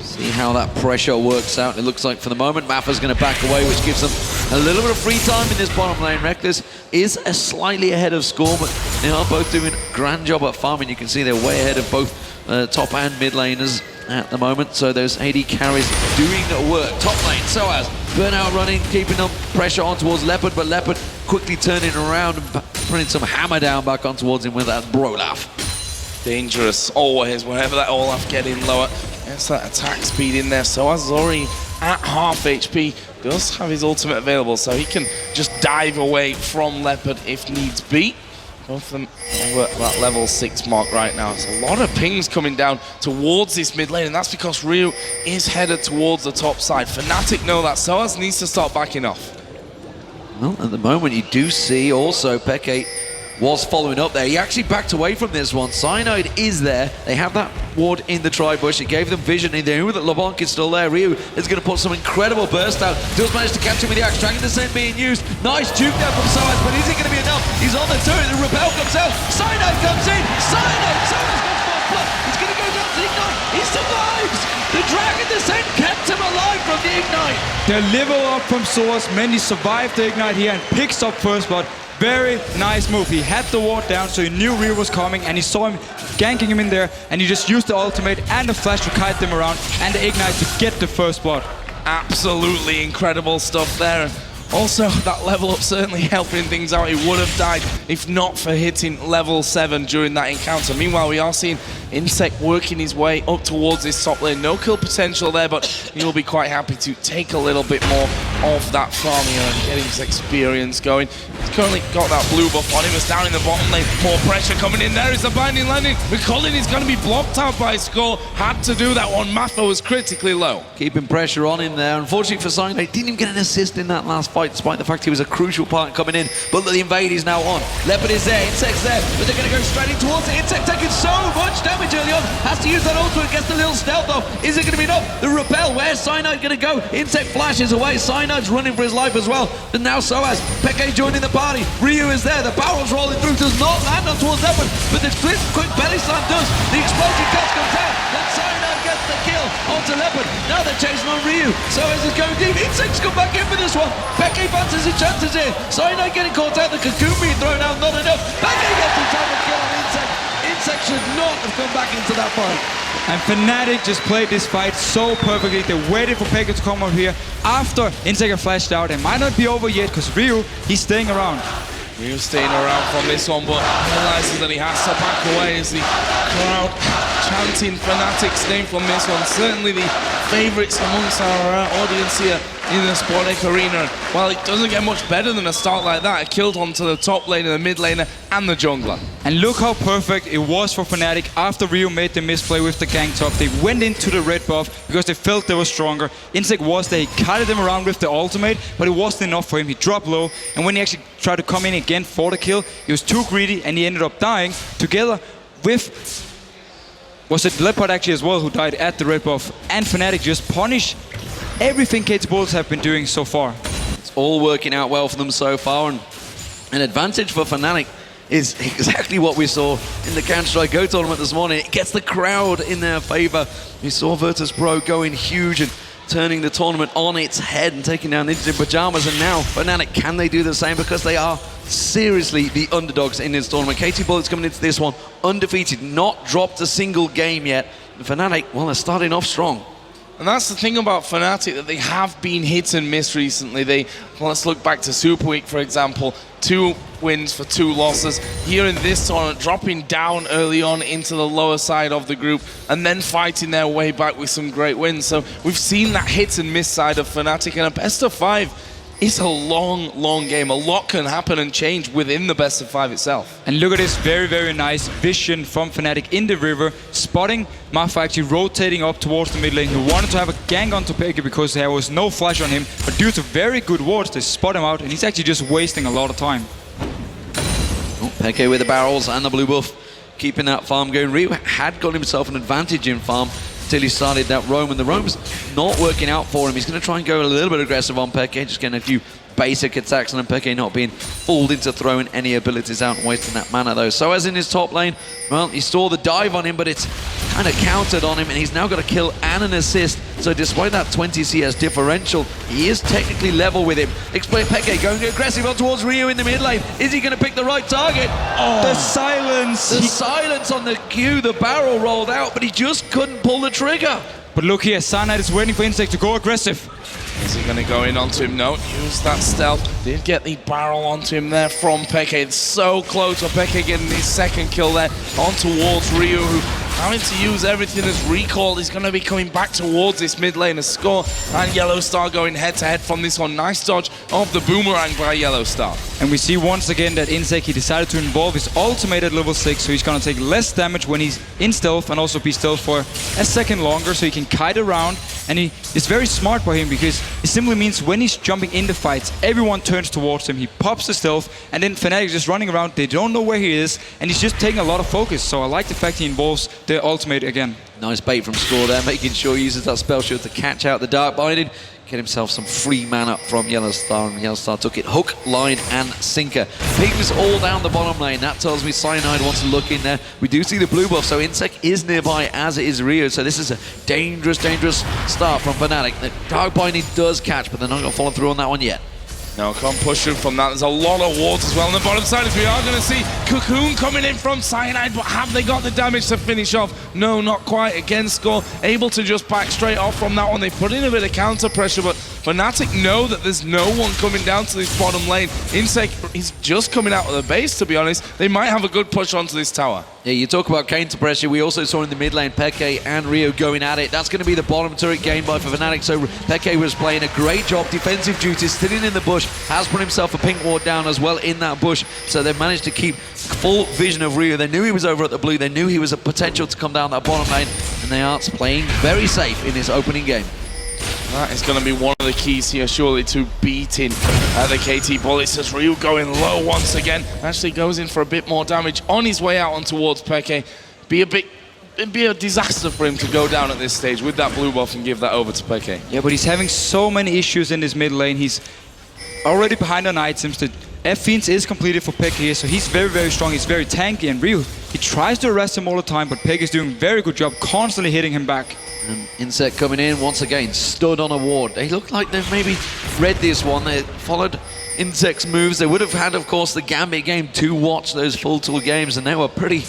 See how that pressure works out. It looks like for the moment, Mafia's going to back away, which gives them a little bit of free time in this bottom lane. Reckless is slightly ahead of Score, but they are both doing a grand job at farming. You can see they're way ahead of both top and mid laners at the moment. So those AD carries doing work. Top lane, Soaz, Burnout running, keeping them pressure on towards Leopard, but Leopard quickly turning around and putting some hammer down back on towards him with that Brolaf. Dangerous always whenever that Olaf getting lower. Gets that attack speed in there. Soaz is already at half HP. Does have his ultimate available, so he can just dive away from Leopard if needs be. Both of them over that level 6 mark right now. There's a lot of pings coming down towards this mid lane, and that's because Ryu is headed towards the top side. Fnatic know that. Soaz needs to start backing off. Well, at the moment, you do see also Peke was following up there. He actually backed away from this one. Cyanide is there. They have that ward in the tri-bush. It gave them vision. They knew that LeBlanc is still there. Ryu is going to put some incredible burst out. Does manage to catch him with the axe. Dragon Descent being used. Nice juke down from Soaz, but is it going to be enough? He's on the turret. The Repel comes out. Cyanide comes in. Cyanide! Soaz goes for a flip. He's going to go down to the Ignite. He survives! The Dragon Descent kept him alive from the Ignite. The level up from Soaz meant he survived the Ignite here and picks up first blood. Very nice move. He had the ward down, so he knew Ryu was coming, and he saw him ganking him in there, and he just used the ultimate and the flash to kite them around, and the Ignite to get the first blood. Absolutely incredible stuff there. Also, that level up certainly helping things out. He would have died if not for hitting level 7 during that encounter. Meanwhile, we are seeing Insect working his way up towards this top lane. No kill potential there, but he will be quite happy to take a little bit more of that farm here and getting his experience going. He's currently got that blue buff on him. It's down in the bottom lane. More pressure coming in. There is the binding landing. McCullin is going to be blocked out by Skull. Had to do that one. Mafia was critically low. Keeping pressure on him there. Unfortunately for Cyanide, he didn't even get an assist in that last fight, despite the fact he was a crucial part coming in. But the invade is now on. Leopard is there, Insect's there, but they're going to go straight in towards it. Insect taking so much damage early on. Has to use that ultimate, gets the little stealth off. Is it going to be enough? The Repel, where's Cyanide going to go? Insect flashes away. Cyanide's running for his life as well. And now Soaz, Peke joining the party. Ryu is there. The barrel's rolling through. Does not land on towards Leopard, but the quick belly slam does. The explosion cuts comes out. Then Cyanide gets the kill onto Leopard. Now they're chasing on Ryu. Soaz is going deep. Insect's come back in for this one. Peke fancies his chances here. Cyanide getting caught out. The cocoon being thrown out. Not enough. Peke gets the time to kill on Insect. Insect should not have come back into that fight. And Fnatic just played this fight so perfectly. They waited for Peke to come up here after Insect flashed out. It might not be over yet because Ryu, he's staying around. Ryu staying around from this one, but realizes that he has to back away as the crowd chanting Fnatic's name from this one. Certainly the favourites amongst our audience here in the Sporting Arena. Well, it doesn't get much better than a start like that. It killed onto the top laner, the mid laner, and the jungler. And look how perfect it was for Fnatic after Ryu made the misplay with the gang top. They went into the red buff because they felt they were stronger. Insec was there, he carried them around with the ultimate, but it wasn't enough for him. He dropped low, and when he actually tried to come in again for the kill, he was too greedy and he ended up dying together with... Was it Leopard actually as well who died at the red buff? And Fnatic just punish everything KT Bullets have been doing so far. It's all working out well for them so far, and an advantage for Fnatic is exactly what we saw in the Counter-Strike Go tournament this morning. It gets the crowd in their favor. We saw Virtus Pro going huge and turning the tournament on its head and taking down Ninja in Pajamas, and now Fnatic, can they do the same? Because they are seriously the underdogs in this tournament. KT Bullets coming into this one undefeated, not dropped a single game yet. And Fnatic, well, they're starting off strong. And that's the thing about Fnatic, that they have been hit and miss recently. Well, let's look back to Super Week, for example. 2 wins for 2 losses. Here in this tournament, dropping down early on into the lower side of the group and then fighting their way back with some great wins. So we've seen that hit and miss side of Fnatic, and a best of 5 is a long, long game. A lot can happen and change within the best of 5 itself. And look at this very, very nice vision from Fnatic in the river, spotting Mafa actually rotating up towards the mid lane. He wanted to have a gang on Peke because there was no flash on him, but due to very good wards, they spot him out, and he's actually just wasting a lot of time. Oh, Peke with the barrels and the blue buff, keeping that farm going. Ryu had got himself an advantage in farm until he started that roam, and the roam's not working out for him. He's going to try and go a little bit aggressive on Peke, just getting a few basic attacks, and Peke not being fooled into throwing any abilities out and wasting that mana though. So as in his top lane, well, he saw the dive on him, but it's kind of countered on him, and he's now got a kill and an assist. So despite that 20 CS differential, he is technically level with him. Explain Peke going aggressive on towards Ryu in the mid lane. Is he going to pick the right target? Oh, the silence! The silence on the Q, the barrel rolled out, but he just couldn't pull the trigger. But look here, Cyanide is waiting for Insect to go aggressive. Is he going to go in onto him? No, use that stealth. Did get the barrel onto him there from Peke. It's so close for Peke getting his second kill there on towards Ryu, who having to use everything as recall. He's going to be coming back towards this mid lane. A score, and Yellow Star going head to head from this one. Nice dodge of the boomerang by Yellow Star. And we see once again that Insect, he decided to involve his ultimate at level 6, so he's going to take less damage when he's in stealth, and also be stealth for a second longer, so he can kite around. And it's very smart by him, because it simply means when he's jumping into fights, everyone turns towards him. He pops the stealth, and then Fnatic is just running around. They don't know where he is, and he's just taking a lot of focus. So I like the fact he involves the ultimate again. Nice bait from Score there, making sure he uses that spell shield to catch out the Dark Binding. Get himself some free mana from Yellow Star, and Yellow Star took it hook, line, and sinker. Pings all down the bottom lane. That tells me Cyanide wants to look in there. We do see the blue buff, so Insect is nearby, as is Ryu. So this is a dangerous, dangerous start from Fnatic. The Dark Binding does catch, but they're not going to follow through on that one yet. No, can't push through from that. There's a lot of wards as well on the bottom side, as we are going to see Cocoon coming in from Cyanide, but have they got the damage to finish off? No, not quite. Again, Score able to just back straight off from that one. They put in a bit of counter pressure, but Fnatic know that there's no one coming down to this bottom lane. Insect, he's just coming out of the base, to be honest. They might have a good push onto this tower. Yeah, you talk about counter pressure. We also saw in the mid lane Peke and Ryu going at it. That's going to be the bottom turret game by Fnatic. So Peke was playing a great job, defensive duties, sitting in the bush, has put himself a pink ward down as well in that bush. So they've managed to keep full vision of Ryu. They knew he was over at the blue. They knew he was a potential to come down that bottom lane, and they are playing very safe in this opening game. That is going to be one of the keys here, surely, to beating the KT Bullets, as Ryu going low once again. Actually goes in for a bit more damage on his way out on towards Peke. It'd be a disaster for him to go down at this stage with that blue buff and give that over to Peke. Yeah, but he's having so many issues in this mid lane. He's already behind on items. The F-Fiends is completed for Peke here, so he's very, very strong. He's very tanky, and Ryu, he tries to arrest him all the time, but Peke is doing a very good job, constantly hitting him back. And Insect coming in once again, stood on a ward. They look like they've maybe read this one. They followed Insect's moves. They would have had, of course, the Gambit game to watch those full tool games, and they were pretty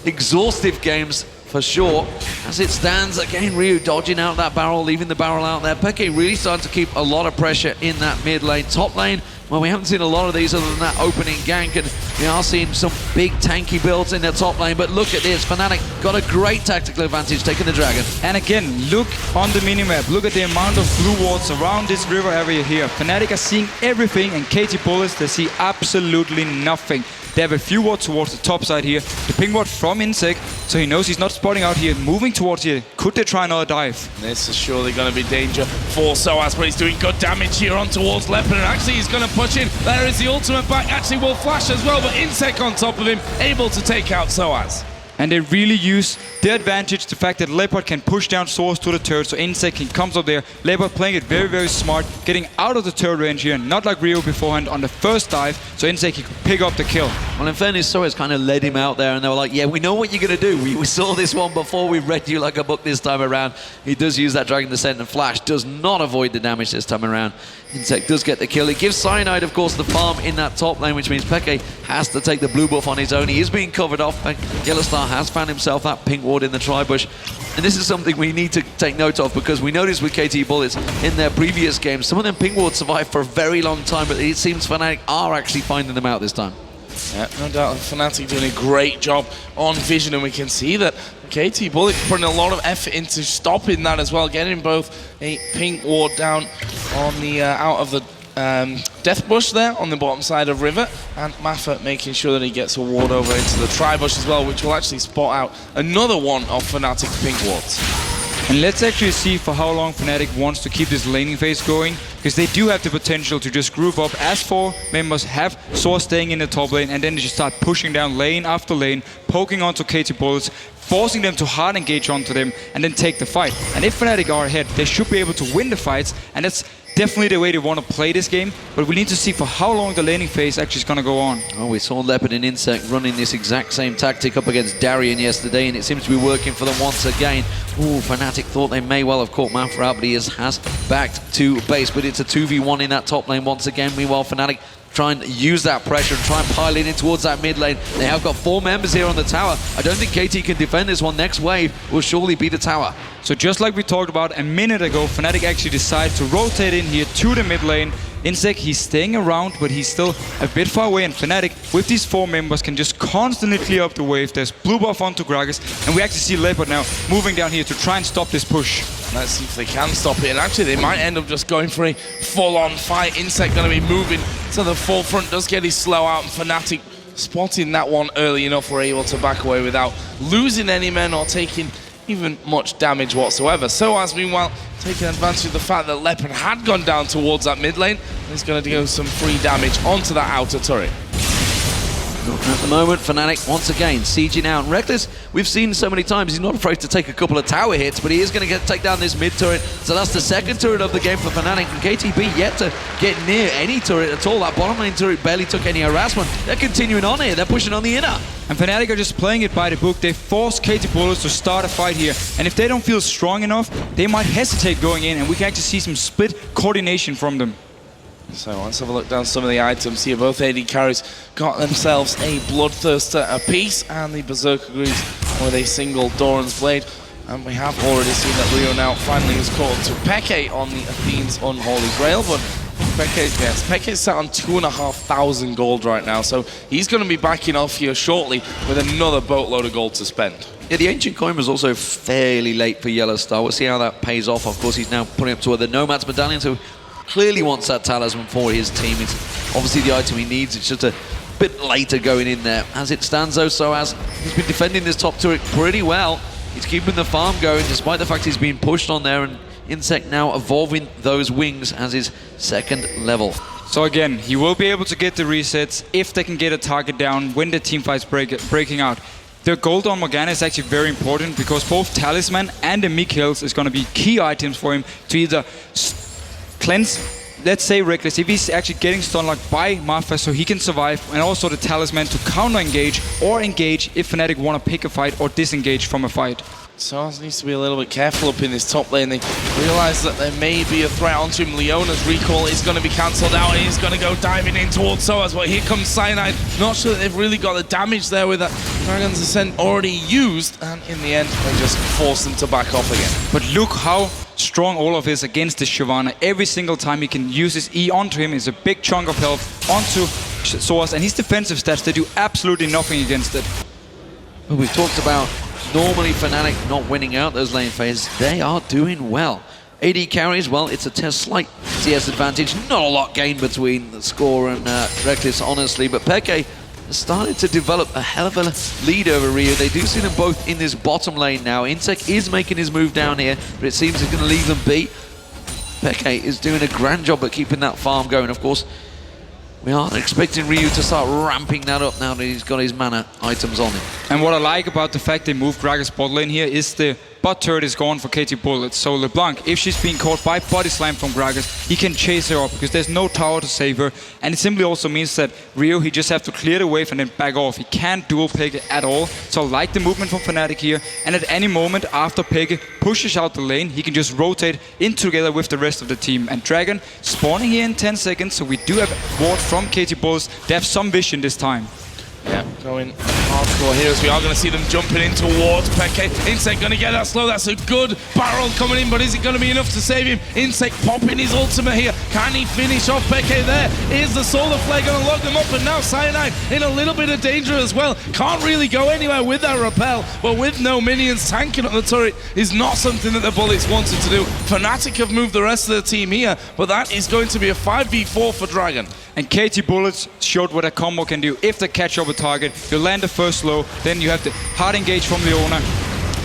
exhaustive games for sure. As it stands, again, Ryu dodging out that barrel, leaving the barrel out there. Peke really starting to keep a lot of pressure in that mid lane. Top lane, Well, we haven't seen a lot of these other than that opening gank, and we are seeing some big tanky builds in the top lane, but look at this, Fnatic got a great tactical advantage taking the Dragon. And again, look on the minimap, look at the amount of blue wards around this river area here. Fnatic are seeing everything, and KT Bullets, they see absolutely nothing. They have a few wards towards the top side here. The ping ward from Insec, so he knows he's not spotting out here, moving towards here. Could they try another dive? This is surely going to be danger for Soaz, but he's doing good damage here on towards Leopard, and actually he's going to push in. There is the ultimate back, actually will flash as well, but Insec on top of him, able to take out Soaz. And they really use the advantage, the fact that Leopard can push down swords to the turret, so Insec can come up there. Leopard playing it very, very smart, getting out of the turret range here, not like Rio beforehand on the first dive, so Insec can pick up the kill. Well, in fairness, Soaz kind of led him out there, and they were like, yeah, we know what you're going to do. We saw this one before, we read you like a book this time around. He does use that Dragon Descent, and Flash does not avoid the damage this time around. Insec does get the kill. He gives Cyanide, of course, the farm in that top lane, which means Peke has to take the blue buff on his own. He is being covered off. Yellowstar has found himself that pink ward in the tri-bush. And this is something we need to take note of, because we noticed with KT Bullets in their previous games, some of them pink wards survive for a very long time, but it seems Fnatic are actually finding them out this time. Yeah, no doubt Fnatic doing a great job on vision, and we can see that KT Bullet putting a lot of effort into stopping that as well, getting both a pink ward down on the out of the death bush there on the bottom side of river, and Maffa making sure that he gets a ward over into the tri-bush as well, which will actually spot out another one of Fnatic's pink wards. And let's actually see for how long Fnatic wants to keep this laning phase going, because they do have the potential to just group up as 4 members, have Soar staying in the top lane, and then they just start pushing down lane after lane, poking onto KT Bullets, forcing them to hard engage onto them, and then take the fight. And if Fnatic are ahead, they should be able to win the fights, and that's definitely the way they want to play this game, but we need to see for how long the laning phase actually is going to go on. Oh, we saw Leopard and Insect running this exact same tactic up against Darien yesterday, and it seems to be working for them once again. Ooh, Fnatic thought they may well have caught Mafra out, but he has backed to base, but it's a 2v1 in that top lane once again. Meanwhile, Fnatic try and use that pressure and try and pile it in towards that mid lane. They have got 4 members here on the tower. I don't think KT can defend this one. Next wave will surely be the tower. So just like we talked about a minute ago, Fnatic actually decides to rotate in here to the mid lane. Insec, he's staying around, but he's still a bit far away, and Fnatic, with these 4 members, can just constantly clear up the wave. There's blue buff onto Gragas, and we actually see Leopard now moving down here to try and stop this push. Let's see if they can stop it, and actually they might end up just going for a full-on fight. Insec going to be moving to the forefront, does get his slow out, and Fnatic spotting that one early enough, we're able to back away without losing any men or taking even much damage whatsoever. So as meanwhile taking advantage of the fact that Leopard had gone down towards that mid lane, he's going to do some free damage onto that outer turret. At the moment, Fnatic once again sieging out. Reckless, we've seen so many times, he's not afraid to take a couple of tower hits, but he is going to take down this mid turret. So that's the second turret of the game for Fnatic, and KTB yet to get near any turret at all. That bottom lane turret barely took any harassment. They're continuing on here, they're pushing on the inner. And Fnatic are just playing it by the book. They force KT Bullets to start a fight here, and if they don't feel strong enough, they might hesitate going in, and we can actually see some split coordination from them. So let's have a look down some of the items here. Both AD carries got themselves a Bloodthirster apiece, and the Berserker agrees with a single Doran's Blade. And we have already seen that Rio now finally is caught to Peke on the Athene's Unholy Grail, but Peke's sat on 2,500 gold right now, so he's going to be backing off here shortly with another boatload of gold to spend. Yeah, the Ancient Coin was also fairly late for Yellowstar. We'll see how that pays off. Of course, he's now putting up to the Nomad's Medallion, so clearly wants that talisman for his team. It's obviously the item he needs. It's just a bit later going in there. As it stands though, so as he's been defending this top turret pretty well. He's keeping the farm going despite the fact he's being pushed on there, and Insect now evolving those wings as his second level. So again, he will be able to get the resets if they can get a target down when the team fight's breaking out. The gold on Morgana is actually very important because both Talisman and the Meek Hills is going to be key items for him to either cleanse, let's say Reckless, if he's actually getting stun locked by Mafia so he can survive, and also the Talisman to counter engage or engage if Fnatic want to pick a fight or disengage from a fight. Soaz needs to be a little bit careful up in this top lane. They realise that there may be a threat onto him. Leona's recall is going to be cancelled out. He's going to go diving in towards Soaz, but here comes Cyanide. Not sure that they've really got the damage there with that Dragon's Ascent already used, and in the end, they just force them to back off again. But look how strong Olaf is against this Shyvana. Every single time he can use his E onto him is a big chunk of health onto Soaz, and his defensive stats, they do absolutely nothing against it. Well, we've talked about normally Fnatic not winning out those lane phases. They are doing well. AD carries, well, it's a slight CS advantage. Not a lot gained between the score and Reckless, honestly, but Peke has started to develop a hell of a lead over Ryu. They do see them both in this bottom lane now. Insec is making his move down here, but it seems he's going to leave them be. Peke is doing a grand job at keeping that farm going. Of course, we are expecting Ryu to start ramping that up now that he's got his mana items on him. And what I like about the fact they moved Gragas bot lane here is the bot turret is gone for KT Bullets. So LeBlanc, if she's being caught by body slam from Gragas, he can chase her up because there's no tower to save her. And it simply also means that Ryu, he just have to clear the wave and then back off. He can't dual Peke at all. So I like the movement from Fnatic here. And at any moment after Peke pushes out the lane, he can just rotate in together with the rest of the team. And Dragon spawning here in 10 seconds. So we do have ward from KT Bullets. They have some vision this time. Yeah, going hardcore here as we are going to see them jumping in towards Peke. Insect going to get that slow. That's a good barrel coming in, but is it going to be enough to save him? Insect popping his ultimate here. Can he finish off Peke there? Is the Solar Flare going to lock them up? And now Cyanide in a little bit of danger as well. Can't really go anywhere with that rappel, but with no minions tanking on the turret is not something that the Bullets wanted to do. Fnatic have moved the rest of the team here, but that is going to be a 5v4 for Dragon. And KT Bullets showed what a combo can do. If they catch up a target, you land the first slow, then you have the hard engage from Leona,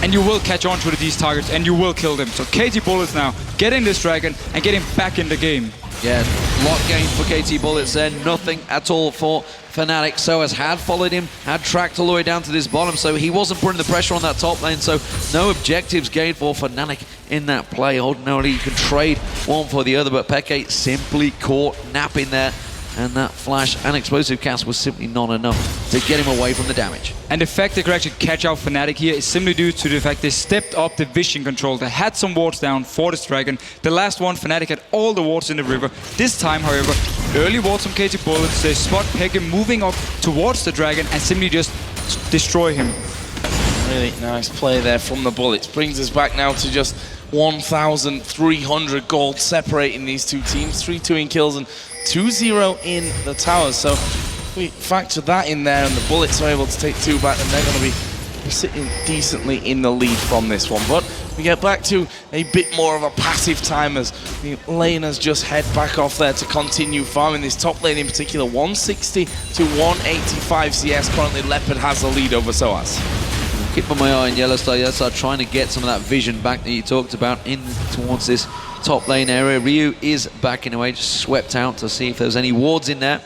and you will catch on to these targets and you will kill them. So KT Bullets now getting this Dragon and getting back in the game. Yeah, lot gained for KT Bullets there, nothing at all for Fnatic. Soaz had followed him, had tracked all the way down to this bottom, so he wasn't putting the pressure on that top lane, so no objectives gained for Fnatic in that play. Ordinarily, you can trade one for the other, but Peke simply caught napping there. And that flash and explosive cast was simply not enough to get him away from the damage. And the fact they could actually catch out Fnatic here is simply due to the fact they stepped up the vision control. They had some wards down for this Dragon. The last one, Fnatic had all the wards in the river. This time, however, early wards from KT Bullets. They spot Peke moving up towards the Dragon and simply just destroy him. Really nice play there from the Bullets. Brings us back now to just 1,300 gold separating these two teams. 3-2 in kills and 2-0 in the towers. So if we factor that in there and the Bullets are able to take 2 back, then they're going to be sitting decently in the lead from this one. But we get back to a bit more of a passive time as the laners just head back off there to continue farming this top lane in particular. 160 to 185 CS. Currently Leopard has the lead over Soaz. Keeping my eye on Yellowstar. Yellowstar trying to get some of that vision back that you talked about in towards this top lane area. Ryu is backing away, just swept out to see if there's any wards in there.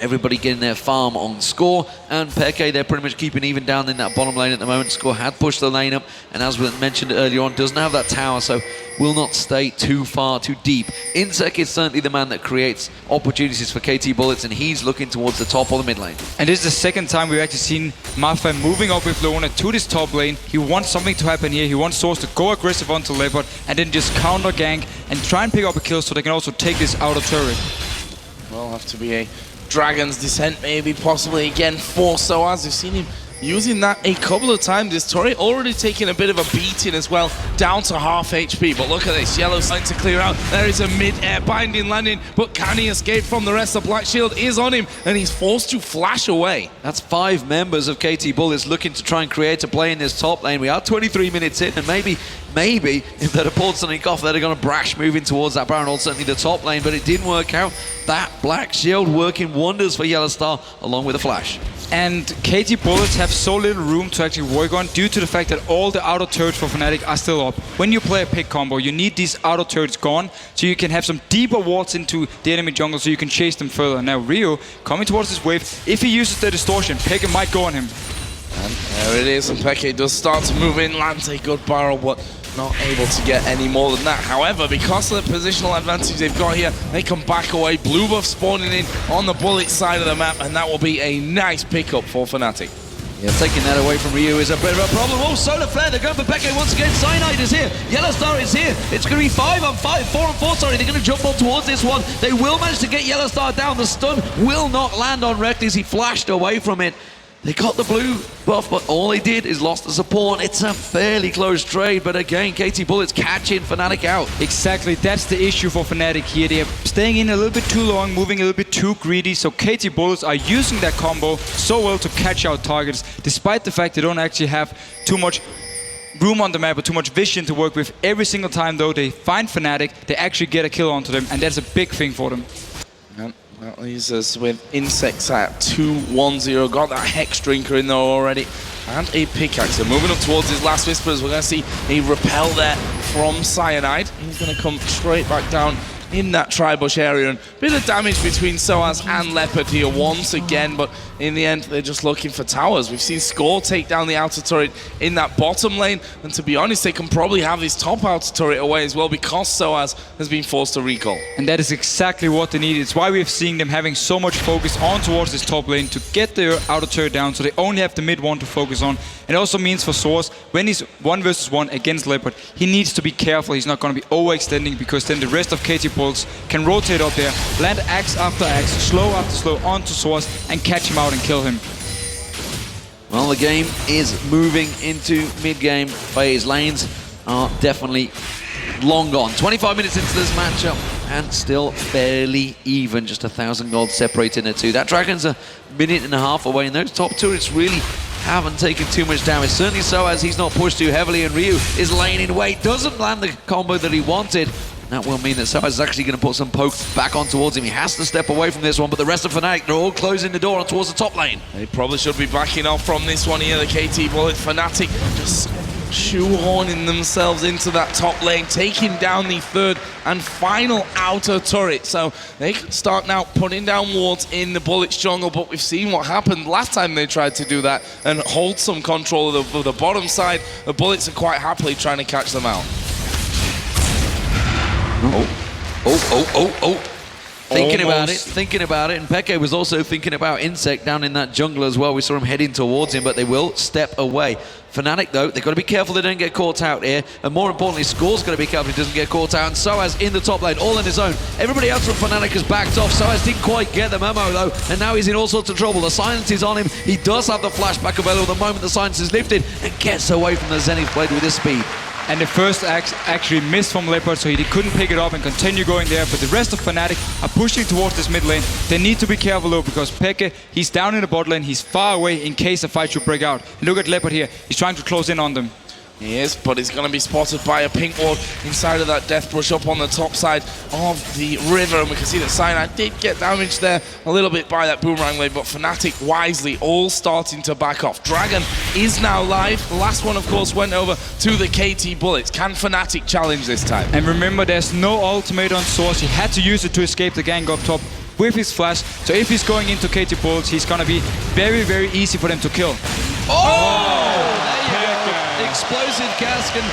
Everybody getting their farm on score, and Peke, they're pretty much keeping even down in that bottom lane at the moment. Score had pushed the lane up, and as we mentioned earlier on, doesn't have that tower, so will not stay too far, too deep. Insec is certainly the man that creates opportunities for KT Bullets, and he's looking towards the top or the mid lane. And this is the second time we've actually seen Mafia moving up with Leona to this top lane. He wants something to happen here. He wants Source to go aggressive onto Leopard and then just counter gank and try and pick up a kill so they can also take this outer turret. Will have to be a Dragon's Descent maybe, possibly again for Soaz. We've seen him using that a couple of times. This turret already taking a bit of a beating as well, down to half HP. But look at this, Yellow starting to clear out. There is a mid-air binding landing, but can he escape from the rest? The Black Shield is on him, and he's forced to flash away. That's 5 members of KT Bullets looking to try and create a play in this top lane. We are 23 minutes in, and maybe if they'd have pulled something off, they'd have gone brash moving towards that Baron, or certainly the top lane, but it didn't work out. That Black Shield working wonders for Yellowstar, along with a flash. And KT Bullets have so little room to actually work on due to the fact that all the outer turrets for Fnatic are still up. When you play a pick combo, you need these outer turrets gone so you can have some deeper wards into the enemy jungle so you can chase them further. Now Ryu coming towards this wave, if he uses the distortion, Peke might go on him. And there it is, and Peke does start to move in, lands a good barrel, but not able to get any more than that. However, because of the positional advantage they've got here, they can back away. Blue buff spawning in on the Bullet side of the map, and that will be a nice pickup for Fnatic. Yeah, taking that away from Ryu is a bit of a problem. Oh, Solar Flare, they're going for Peke once again. Cyanide is here. Yellow Star is here. It's going to be 5 on 5, 4 on 4, sorry. They're going to jump on towards this one. They will manage to get Yellow Star down. The stun will not land on Reckless. He flashed away from it. They got the blue buff, but all they did is lost the support. It's a fairly close trade, but again, KT Bullets catching Fnatic out. Exactly, that's the issue for Fnatic here. They're staying in a little bit too long, moving a little bit too greedy, so KT Bullets are using that combo so well to catch out targets, despite the fact they don't actually have too much room on the map or too much vision to work with. Every single time, though, they find Fnatic, they actually get a kill onto them, and that's a big thing for them. That leaves us with Insects at 2-1-0. Got that Hex Drinker in there already. And a Pickaxe. So moving up towards his last Whispers, we're going to see a Repel there from Cyanide. He's going to come straight back down in that Tri-Bush area. And a bit of damage between Soaz and Leopard here once again, but in the end, they're just looking for towers. We've seen Score take down the outer turret in that bottom lane, and to be honest, they can probably have this top outer turret away as well because Soaz has been forced to recall. And that is exactly what they need. It's why we've seen them having so much focus on towards this top lane to get their outer turret down, so they only have the mid one to focus on. It also means for Source, when he's 1 versus 1 against Leopard, he needs to be careful. He's not going to be overextending, because then the rest of KT Bullets can rotate up there, land axe after axe, slow after slow onto Source, and catch him out and kill him. Well, the game is moving into mid-game phase. Lanes are definitely long gone. 25 minutes into this matchup, and still fairly even. Just 1,000 gold separating the two. That Dragon's a minute and a half away, and those top turrets really haven't taken too much damage. Certainly so, as he's not pushed too heavily, and Ryu is laying in wait. Doesn't land the combo that he wanted. That will mean that Soaz is actually going to put some poke back on towards him. He has to step away from this one, but the rest of Fnatic, they're all closing the door on towards the top lane. They probably should be backing off from this one here, the KT Bullets. Fnatic just shoehorning themselves into that top lane, taking down the third and final outer turret. So they can start now putting down wards in the Bullets jungle, but we've seen what happened last time they tried to do that and hold some control of the bottom side. The Bullets are quite happily trying to catch them out. Thinking about it, and Peke was also thinking about Insect down in that jungle as well. We saw him heading towards him, but they will step away. Fnatic, though, they've got to be careful they don't get caught out here, and more importantly, Score's got to be careful he doesn't get caught out, and Soaz in the top lane, all on his own. Everybody else from Fnatic has backed off. Soaz didn't quite get the memo, though, and now he's in all sorts of trouble. The silence is on him. He does have the flashback available the moment the silence is lifted, and gets away from the Zenith Blade with his speed. And the first axe actually missed from Leopard, so he couldn't pick it up and continue going there. But the rest of Fnatic are pushing towards this mid lane. They need to be careful though, because Peke, he's down in the bot lane. He's far away in case a fight should break out. And look at Leopard here. He's trying to close in on them. He is, but he's going to be spotted by a pink ward inside of that death brush up on the top side of the river. And we can see that Cyanide did get damaged there a little bit by that boomerang blade, but Fnatic wisely all starting to back off. Dragon is now live. The last one, of course, went over to the KT Bullets. Can Fnatic challenge this time? And remember, there's no ultimate on Source. He had to use it to escape the gang up top with his flash. So if he's going into KT Bullets, he's going to be very, very easy for them to kill. Explosive cask, and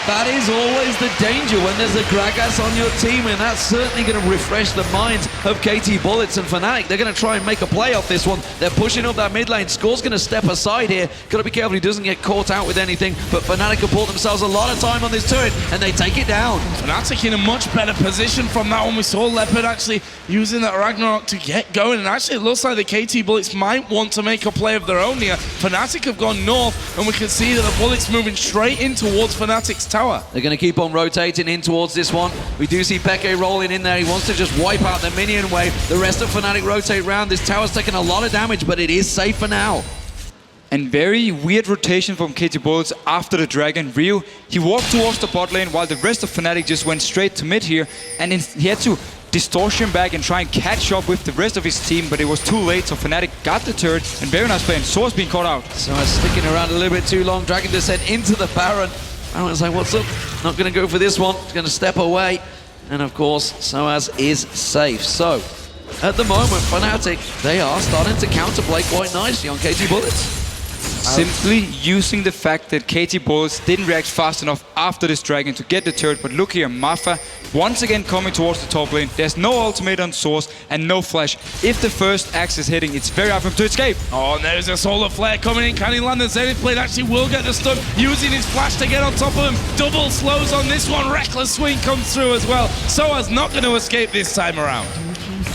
that is always the danger when there's a Gragas on your team, and that's certainly going to refresh the minds of KT Bullets and Fnatic. They're going to try and make a play off this one. They're pushing up that mid lane. Score's going to step aside here. Got to be careful he doesn't get caught out with anything, but Fnatic have bought themselves a lot of time on this turret, and they take it down. Fnatic in a much better position from that one. We saw Leopard actually using that Ragnarok to get going, and actually it looks like the KT Bullets might want to make a play of their own here. Fnatic have gone north, and we can see that the Bullets moving straight in towards Fnatic's tower. They're going to keep on rotating in towards this one. We do see Peke rolling in there. He wants to just wipe out the minion wave. The rest of Fnatic rotate round. This tower's taking a lot of damage, but it is safe for now. And very weird rotation from KT Bullets after the Dragon. Ryu, he walked towards the bot lane while the rest of Fnatic just went straight to mid here, and he had to distortion back and try and catch up with the rest of his team, but it was too late, so Fnatic got the turret, and very nice play, and Source being caught out. So sticking around a little bit too long. Dragon descent into the Baron. Baron's like, what's up? Not going to go for this one. He's going to step away. And of course, Soaz is safe. So, at the moment, Fnatic, they are starting to counterplay quite nicely on KT Bullets. Simply using the fact that KT Bullets didn't react fast enough after this Dragon to get the turret, but look here, Mafa once again coming towards the top lane. There's no ultimate on Source and no flash. If the first axe is hitting, it's very hard for him to escape. Oh, and there's a solar flare coming in. Can he land the Zenith Blade? Actually will get the stun, using his flash to get on top of him. Double slows on this one. Reckless swing comes through as well. Soa's not going to escape this time around.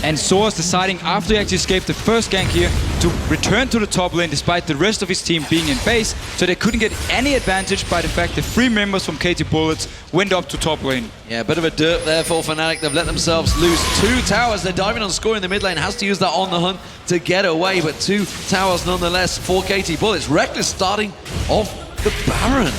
And Soa's deciding, after he actually escaped the first gank here, to return to the top lane despite the rest of his team being in base, so they couldn't get any advantage by the fact the 3 members from KT Bullets went up to top lane. Yeah, a bit of a derp there for Fnatic. They've let themselves lose 2 towers. They're diving on score in the mid lane. Has to use that on the hunt to get away, but 2 towers nonetheless for KT Bullets. Reckless starting off the Baron.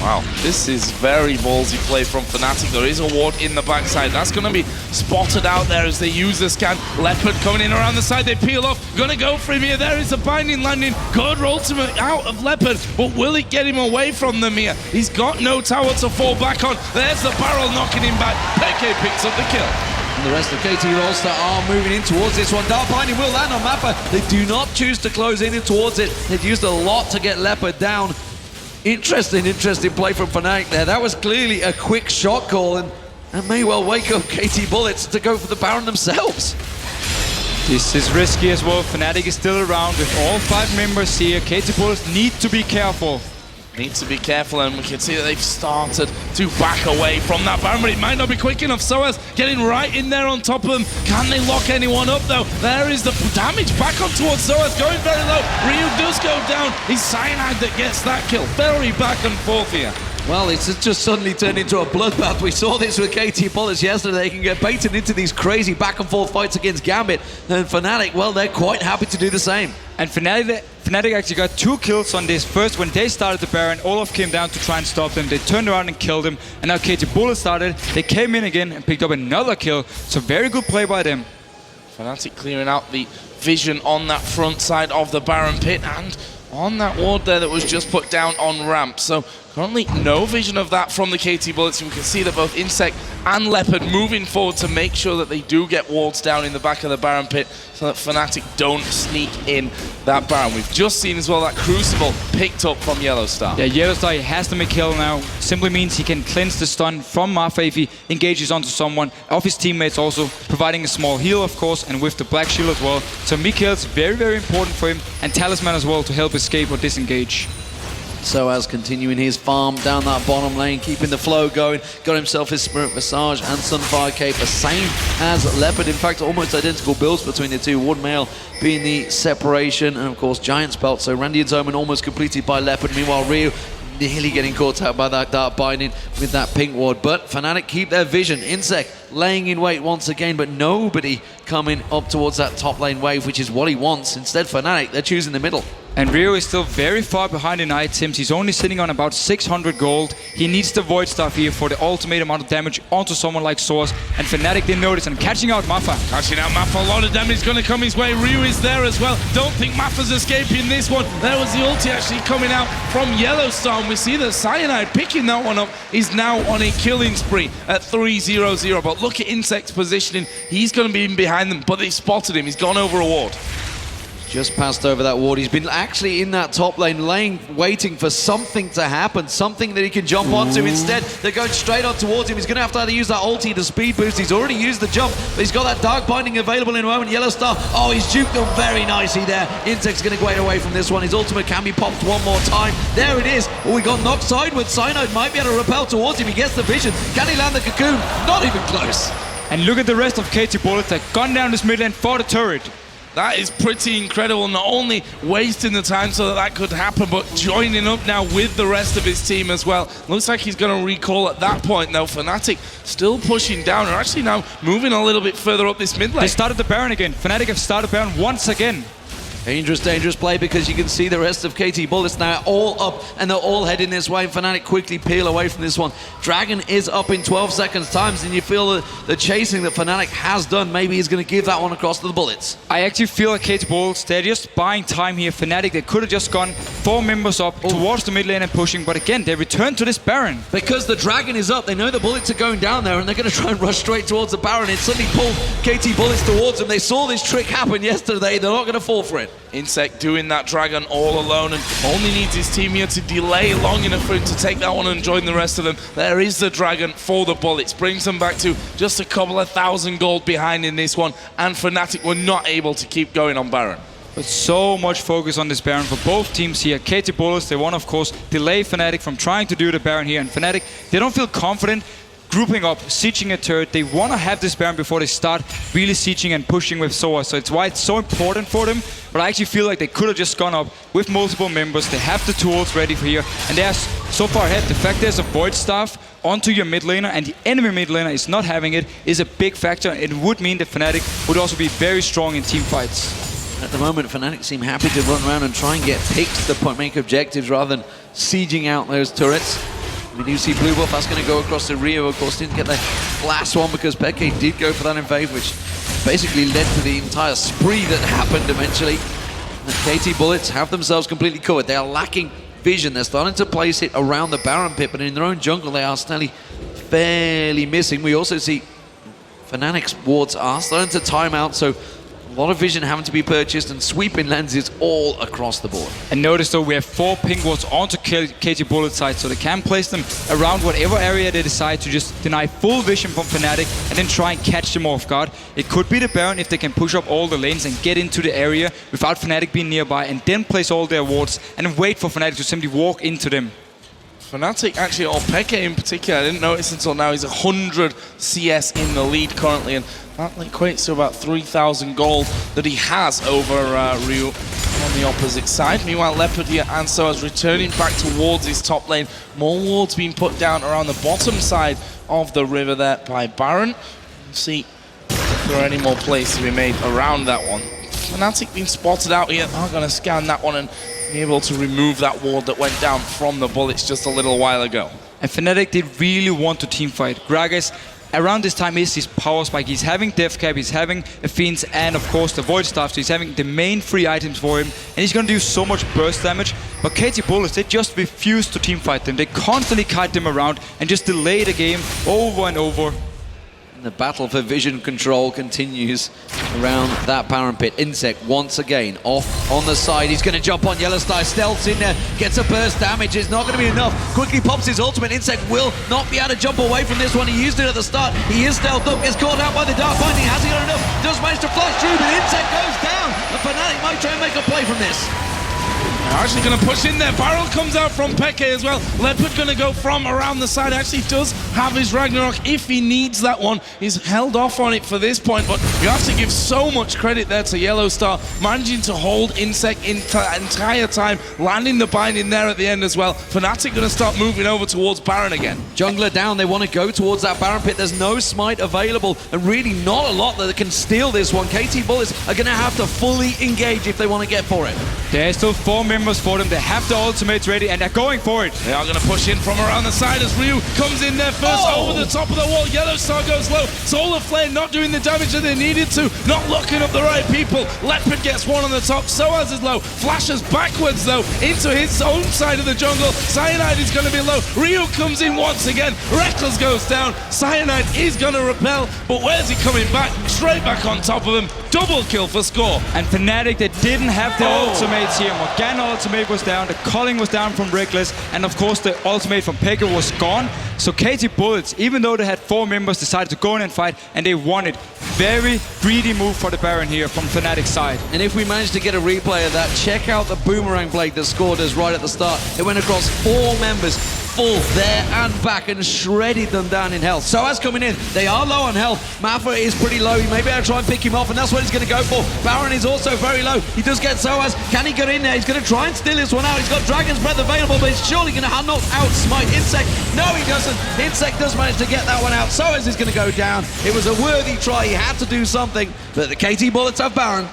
Wow, this is very ballsy play from Fnatic. There is a ward in the backside. That's going to be spotted out there as they use the scan. Leopard coming in around the side. They peel off. Going to go for him here. There is a binding landing. Good ultimate out of Leopard, but will it get him away from them here? He's got no tower to fall back on. There's the barrel knocking him back. PK picks up the kill. And the rest of KT Rolster are moving in towards this one. Dark Binding will land on Mappa. They do not choose to close in towards it. They've used a lot to get Leopard down. Interesting play from Fnatic there. That was clearly a quick shot call and may well wake up KT Bullets to go for the Baron themselves. This is risky as well. Fnatic is still around with all 5 members here. KT Bullets need to be careful. Need to be careful, and we can see that they've started to back away from that Baron, but it might not be quick enough. Soa's getting right in there on top of them. Can they lock anyone up, though? There is the damage back on towards Soa's, going very low. Ryu does go down. It's Cyanide that gets that kill. Very back and forth here. Well, it's just suddenly turned into a bloodbath. We saw this with KT Bullets yesterday. They can get baited into these crazy back and forth fights against Gambit. And Fnatic, well, they're quite happy to do the same. And Fnatic actually got 2 kills on this. First, when they started the Baron, Olaf came down to try and stop them. They turned around and killed him. And now KT Bullets started. They came in again and picked up another kill. So very good play by them. Fnatic clearing out the vision on that front side of the Baron pit and on that ward there that was just put down on ramp. So currently no vision of that from the KT Bullets. We can see that both Insect and Leopard moving forward to make sure that they do get wards down in the back of the Baron pit so that Fnatic don't sneak in that Baron. We've just seen as well that Crucible picked up from Yellowstar. Yeah, Yellowstar has to make kill now. Simply means he can cleanse the stun from Marfa if he engages onto someone of his teammates, also providing a small heal, of course, and with the Black Shield as well. So Mikhail's very, very important for him, and Talisman as well to help escape or disengage. Soaz continuing his farm down that bottom lane, keeping the flow going. Got himself his Spirit Visage and Sunfire Cape, the same as Leopard. In fact, almost identical builds between the two. Wood Mail being the separation, and of course Giant's Belt. So Randian's Omen almost completed by Leopard. Meanwhile, Ryu nearly getting caught out by that Dark Binding with that pink ward. But Fnatic keep their vision. Insect laying in wait once again, but nobody coming up towards that top lane wave, which is what he wants. Instead, Fnatic, they're choosing the middle. And Rio is still very far behind in items. He's only sitting on about 600 gold. He needs the Void Staff here for the ultimate amount of damage onto someone like Source. And Fnatic didn't notice, and catching out Mappa. Catching out Mappa, a lot of damage is going to come his way. Ryu is there as well. Don't think Mappa's escaping this one. There was the ulti actually coming out from Yellowstar. And we see that Cyanide picking that one up is now on a killing spree at 3-0-0. But look at Insect's positioning. He's going to be in behind them, but they spotted him. He's gone over a ward. Just passed over that ward. He's been actually in that top lane, waiting for something to happen, something that he can jump onto. Instead, they're going straight on towards him. He's going to have to either use that ulti, the speed boost. He's already used the jump, but he's got that Dark Binding available in a moment. Yellowstar, oh, he's juked them very nicely there. Insect's going to get away from this one. His ultimate can be popped one more time. There it is. Oh, we got knocked sideways. Cyanide might be able to repel towards him. He gets the vision. Can he land the cocoon? Not even close. And look at the rest of KT Bullets. They've gone down this mid lane for the turret. That is pretty incredible, not only wasting the time so that could happen, but joining up now with the rest of his team as well. Looks like he's going to recall at that point though. Fnatic still pushing down, or actually now moving a little bit further up this mid lane. They started the Baron again. Fnatic have started Baron once again. Dangerous play, because you can see the rest of KT Bullets now all up and they're all heading this way. Fnatic quickly peel away from this one. Dragon is up in 12 seconds times, and you feel the chasing that Fnatic has done. Maybe he's going to give that one across to the Bullets. I actually feel like KT Bullets, they're just buying time here. Fnatic, they could have just gone 4 members up towards the mid lane and pushing, but again, they return to this Baron. Because the Dragon is up, they know the Bullets are going down there, and they're going to try and rush straight towards the Baron. It suddenly pulled KT Bullets towards them. They saw this trick happen yesterday. They're not going to fall for it. Insect doing that dragon all alone and only needs his team here to delay long enough for him to take that one and join the rest of them. There is the dragon for the bullets, brings them back to just a couple of thousand gold behind in this one, and Fnatic were not able to keep going on Baron. But so much focus on this Baron for both teams here. KT Bullets, they want, of course, delay Fnatic from trying to do the Baron here. And Fnatic, they don't feel confident grouping up, sieging a turret. They want to have this Baron before they start really sieging and pushing with Soa. So it's why it's so important for them. But I actually feel like they could have just gone up with multiple members. They have the tools ready for here. And they're so far ahead. The fact there's a Void Staff onto your mid laner and the enemy mid laner is not having it is a big factor. It would mean that Fnatic would also be very strong in team fights. At the moment, Fnatic seem happy to run around and try and get picks to make objectives rather than sieging out those turrets. We do see Blue Buff, that's going to go across the Rio. Of course, didn't get the last one because Peke did go for that invade, which basically led to the entire spree that happened eventually. The KT Bullets have themselves completely covered. They are lacking vision. They're starting to place it around the Baron pit, but in their own jungle, they are still fairly missing. We also see Fnatic's wards are starting to time out, so a lot of vision having to be purchased and sweeping lenses all across the board. And notice though, we have 4 pink wards onto KT Bullet side, so they can place them around whatever area they decide to just deny full vision from Fnatic and then try and catch them off guard. It could be the Baron if they can push up all the lanes and get into the area without Fnatic being nearby and then place all their wards and then wait for Fnatic to simply walk into them. Fnatic actually, or Peke in particular, I didn't notice until now, he's 100 CS in the lead currently, and that equates to about 3,000 gold that he has over Ryu on the opposite side. Meanwhile, Leopard here and Soaz returning back towards his top lane. More wards being put down around the bottom side of the river there by Baron. Let's see if there are any more plays to be made around that one. Fnatic being spotted out here, are going to scan that one and be able to remove that ward that went down from the bullets just a little while ago. And Fnatic, they really want to teamfight. Gragas, around this time, is his power spike. He's having Death Cap, he's having a Fiends, and of course the Void Staff. So he's having the main 3 items for him, and he's going to do so much burst damage. But KT Bullets, they just refuse to teamfight them. They constantly kite them around and just delay the game over and over. The battle for vision control continues around that Baron pit. Insect once again off on the side. He's going to jump on Yellowstar. Stealth's in there. Gets a burst damage. It's not going to be enough. Quickly pops his ultimate. Insect will not be able to jump away from this one. He used it at the start. He is stealthed up. Gets caught out by the Dark Binding. Has he got enough? Does manage to flash through, but Insect goes down. The Fnatic might try and make a play from this. They're actually going to push in there. Barrel comes out from Peke as well. Leopard going to go from around the side. Actually does have his Ragnarok if he needs that one. He's held off on it for this point, but you have to give so much credit there to Yellowstar, managing to hold Insect entire time, landing the binding there at the end as well. Fnatic going to start moving over towards Baron again. Jungler down. They want to go towards that Baron pit. There's no smite available, and really not a lot that can steal this one. KT Bullets are going to have to fully engage if they want to get for it. There's still 4 members for them. They have the ultimates ready and they're going for it. They are going to push in from around the side as Ryu comes in there first over the top of the wall. Yellowstar goes low. Solar Flare not doing the damage that they needed to. Not looking up the right people. Leopard gets one on the top. Soaz is low. Flashes backwards though into his own side of the jungle. Cyanide is going to be low. Ryu comes in once again. Reckless goes down. Cyanide is going to repel, but where's he coming back? Straight back on top of him. Double kill for score. And Fnatic, they didn't have the ultimates here. Morgana ultimate was down, the Culling was down from Reckless, and of course the ultimate from Peke was gone. So KT Bullets, even though they had 4 members, decided to go in and fight, and they won it. Very greedy move for the Baron here from Fnatic's side. And if we manage to get a replay of that, check out the boomerang blade that scored us right at the start. It went across 4 members, full there and back, and shredded them down in health. Soaz coming in. They are low on health. Mafa is pretty low. He may be able to try and pick him off, and that's what he's going to go for. Baron is also very low. He does get Soaz. Can he get in there? He's going to try and steal this one out. He's got Dragon's Breath available, but he's surely going to knock out Smite Insect. No, he doesn't. Insect does manage to get that one out. Soaz is going to go down. It was a worthy try. He had to do something, but the KT Bullets have Baron.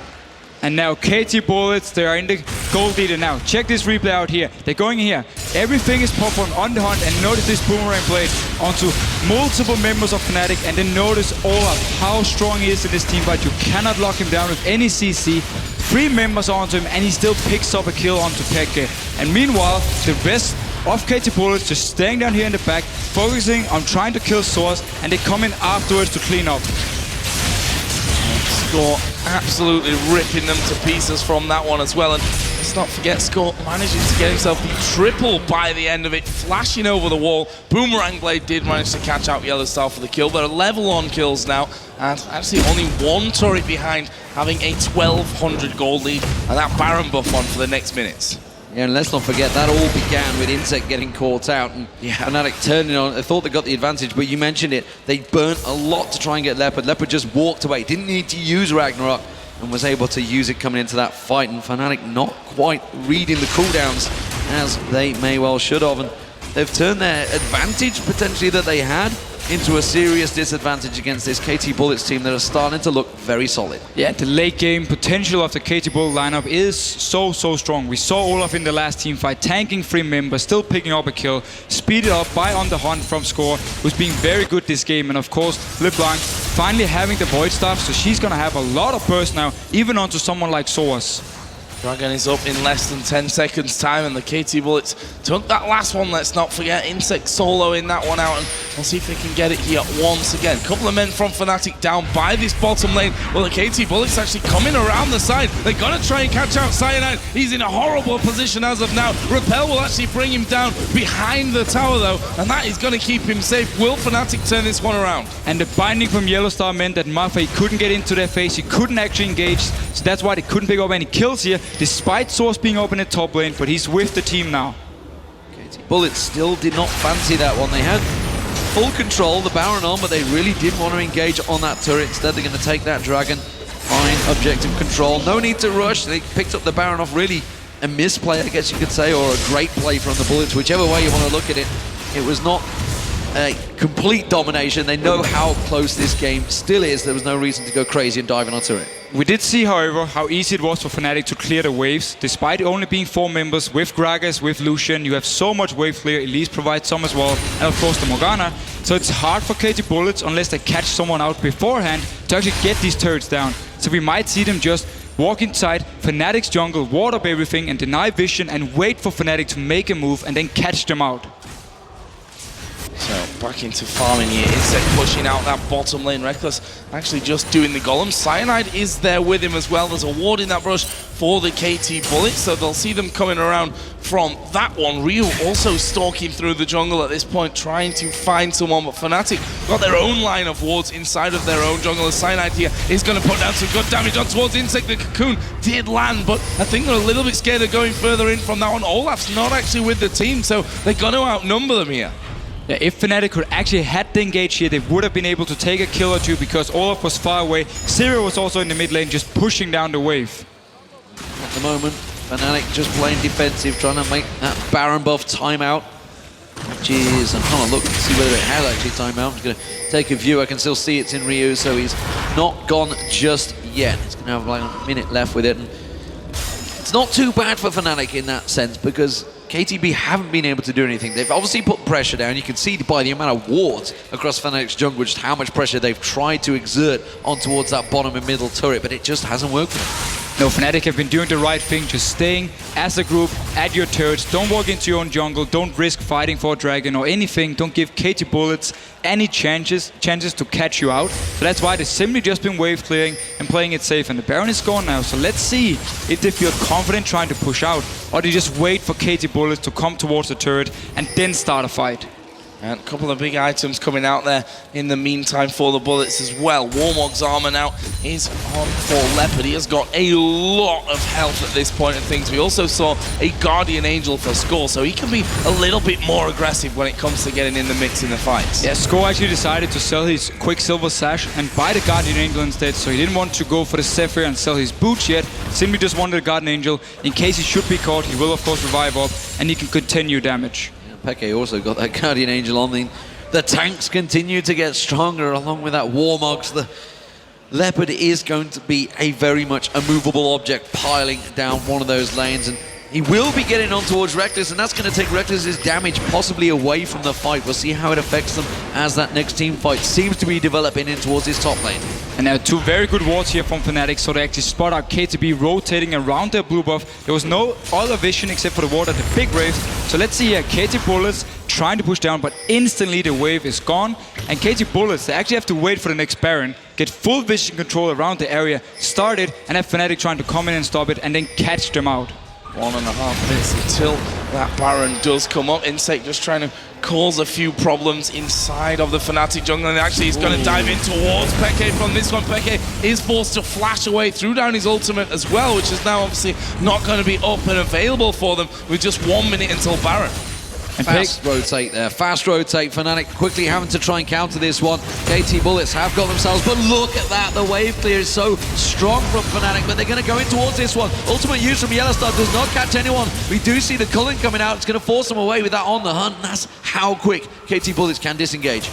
And now KT Bullets, they are in the gold leader now. Check this replay out here. They're going here. Everything is popped on the hunt, and notice this boomerang blade onto multiple members of Fnatic, and then notice Olaf, how strong he is in this team fight. You cannot lock him down with any CC. 3 members onto him, and he still picks up a kill onto Peke. And meanwhile, the rest of KT Bullets just staying down here in the back, focusing on trying to kill Source, and they come in afterwards to clean up. Score absolutely ripping them to pieces from that one as well. And let's not forget, Score managing to get himself the triple by the end of it, flashing over the wall. Boomerang Blade did manage to catch out Yellowstar for the kill. They're level on kills now, and actually only one turret behind, having a 1200 gold lead, and that Baron buff on for the next minutes. Yeah, and let's not forget, that all began with Insect getting caught out and Fnatic turning on. I thought they got the advantage, but you mentioned it. They burnt a lot to try and get Leopard. Leopard just walked away, didn't need to use Ragnarok, and was able to use it coming into that fight. And Fnatic not quite reading the cooldowns as they may well should have. And they've turned their advantage, potentially, that they had into a serious disadvantage against this KT Bullets team that are starting to look very solid. Yeah, the late game potential of the KT Bullet lineup is so strong. We saw Olaf in the last team fight, tanking 3 members, still picking up a kill, speeded up by On The Hunt from Score, who's being very good this game. And of course, LeBlanc finally having the Void Staff, so she's gonna have a lot of burst now, even onto someone like Soas. Dragon is up in less than 10 seconds time, and the KT Bullets took that last one. Let's not forget Insect soloing that one out, and we'll see if they can get it here once again. Couple of men from Fnatic down by this bottom lane. Well, the KT Bullets actually coming around the side. They're gonna try and catch out Cyanide. He's in a horrible position as of now. Repel will actually bring him down behind the tower though, and that is gonna keep him safe. Will Fnatic turn this one around? And the binding from Yellowstar meant that Mafia couldn't get into their face, he couldn't actually engage, so that's why they couldn't pick up any kills here, despite Source being open in top lane, but he's with the team now. KT Bullets still did not fancy that one. They had full control, the Baron on, but they really didn't want to engage on that turret. Instead, they're going to take that Dragon, fine objective control. No need to rush. They picked up the Baron off, really a misplay, I guess you could say, or a great play from the Bullets, whichever way you want to look at it. It was not a complete domination. They know how close this game still is. There was no reason to go crazy and dive in onto it. We did see, however, how easy it was for Fnatic to clear the waves. Despite only being 4 members, with Gragas, with Lucian, you have so much wave clear. Elise provides some as well, and of course the Morgana. So it's hard for KT Bullets, unless they catch someone out beforehand, to actually get these turrets down. So we might see them just walk inside Fnatic's jungle, ward up everything, and deny vision, and wait for Fnatic to make a move, and then catch them out. So back into farming here. Insect pushing out that bottom lane. Reckless actually just doing the golem. Cyanide is there with him as well. There's a ward in that brush for the KT Bullets, so they'll see them coming around from that one. Ryu also stalking through the jungle at this point, trying to find someone, but Fnatic got their own line of wards inside of their own jungle. The Cyanide here is going to put down some good damage on towards Insect. The cocoon did land, but I think they're a little bit scared of going further in from that one. Olaf's not actually with the team, so they're going to outnumber them here. Yeah, if Fnatic could actually had the engage here, they would have been able to take a kill or two, because Olaf was far away. Zero was also in the mid lane, just pushing down the wave. At the moment, Fnatic just playing defensive, trying to make that Baron buff timeout, which is, I'm trying to look to see whether it has actually timeout. I'm just going to take a view. I can still see it's in Ryu, so he's not gone just yet. He's going to have like a minute left with it. And it's not too bad for Fnatic in that sense, because KTB haven't been able to do anything. They've obviously put pressure down. You can see by the amount of wards across Fnatic's jungle just how much pressure they've tried to exert on towards that bottom and middle turret, but it just hasn't worked for them. No, Fnatic have been doing the right thing, just staying as a group at your turrets. Don't walk into your own jungle, don't risk fighting for a dragon or anything. Don't give KT Bullets any chances to catch you out. So that's why they've simply just been wave clearing and playing it safe. And the Baron is gone now, so let's see if they feel confident trying to push out, or they just wait for KT Bullets to come towards the turret and then start a fight. And a couple of big items coming out there in the meantime for the Bullets as well. Warmog's armor now is on for Leopard. He has got a lot of health at this point of things. We also saw a Guardian Angel for Score, so he can be a little bit more aggressive when it comes to getting in the mix in the fights. Yeah, Score actually decided to sell his Quicksilver Sash and buy the Guardian Angel instead, so he didn't want to go for the Zephyr and sell his boots yet. Simply just wanted the Guardian Angel. In case he should be caught, he will of course revive up and he can continue damage. Peke also got that Guardian Angel on. The tanks continue to get stronger along with that Warmog. So the Leopard is going to be a very much a movable object piling down one of those lanes. And He will be getting on towards Reckless, and that's going to take Reckless's damage possibly away from the fight. We'll see how it affects them as that next team fight seems to be developing in towards his top lane. And now two very good wards here from fnatic, so they actually spot out KTB rotating around their blue buff. There was no other vision except for the ward at the big wave. So let's see here, KT Bullets trying to push down, but instantly the wave is gone. And KT Bullets, they actually have to wait for the next Baron, get full vision control around the area, start it, and have fnatic trying to come in and stop it, and then catch them out. 1.5 minutes until that Baron does come up. Insect just trying to cause a few problems inside of the fnatic jungle, and actually he's going to dive in towards Peke from this one. Peke is forced to flash away, threw down his ultimate as well, which is now obviously not going to be up and available for them with just 1 minute until Baron. And fast rotate there, fast rotate. fnatic quickly having to try and counter this one. KT Bullets have got themselves, but look at that, the wave clear is so strong from fnatic, but they're going to go in towards this one. Ultimate use from Yellowstar does not catch anyone. We do see the Cullen coming out, it's going to force them away with that on the hunt, and that's how quick KT Bullets can disengage.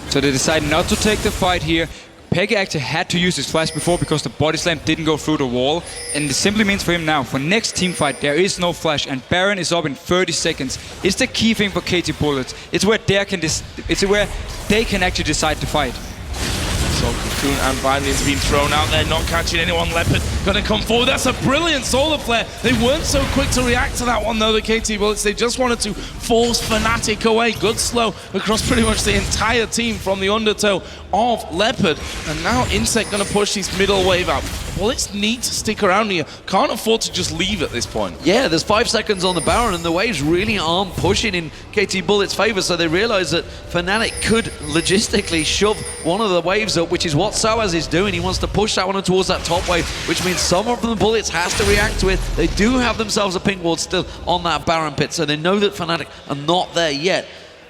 So they decide not to take the fight here. Peke actually had to use his flash before because the body slam didn't go through the wall, and it simply means for him now, for next team fight, there is no flash, and Baron is up in 30 seconds. It's the key thing for KT Bullets. It's where they can actually decide to fight. So Cocoon and Binding's been thrown out there, not catching anyone. Leopard gonna come forward. That's a brilliant solar flare. They weren't so quick to react to that one though, the KT Bullets. They just wanted to force fnatic away. Good slow across pretty much the entire team from the undertow of Leopard. And now Insect gonna push his middle wave out. Bullets need to stick around here. Can't afford to just leave at this point. Yeah, there's 5 seconds on the Baron, and the waves really aren't pushing in KT Bullets' favor, so they realize that fnatic could logistically shove one of the waves up, which is what Soaz is doing. He wants to push that one towards that top wave, which means some of the Bullets has to react to it. They do have themselves a pink ward still on that Baron pit, so they know that fnatic are not there yet.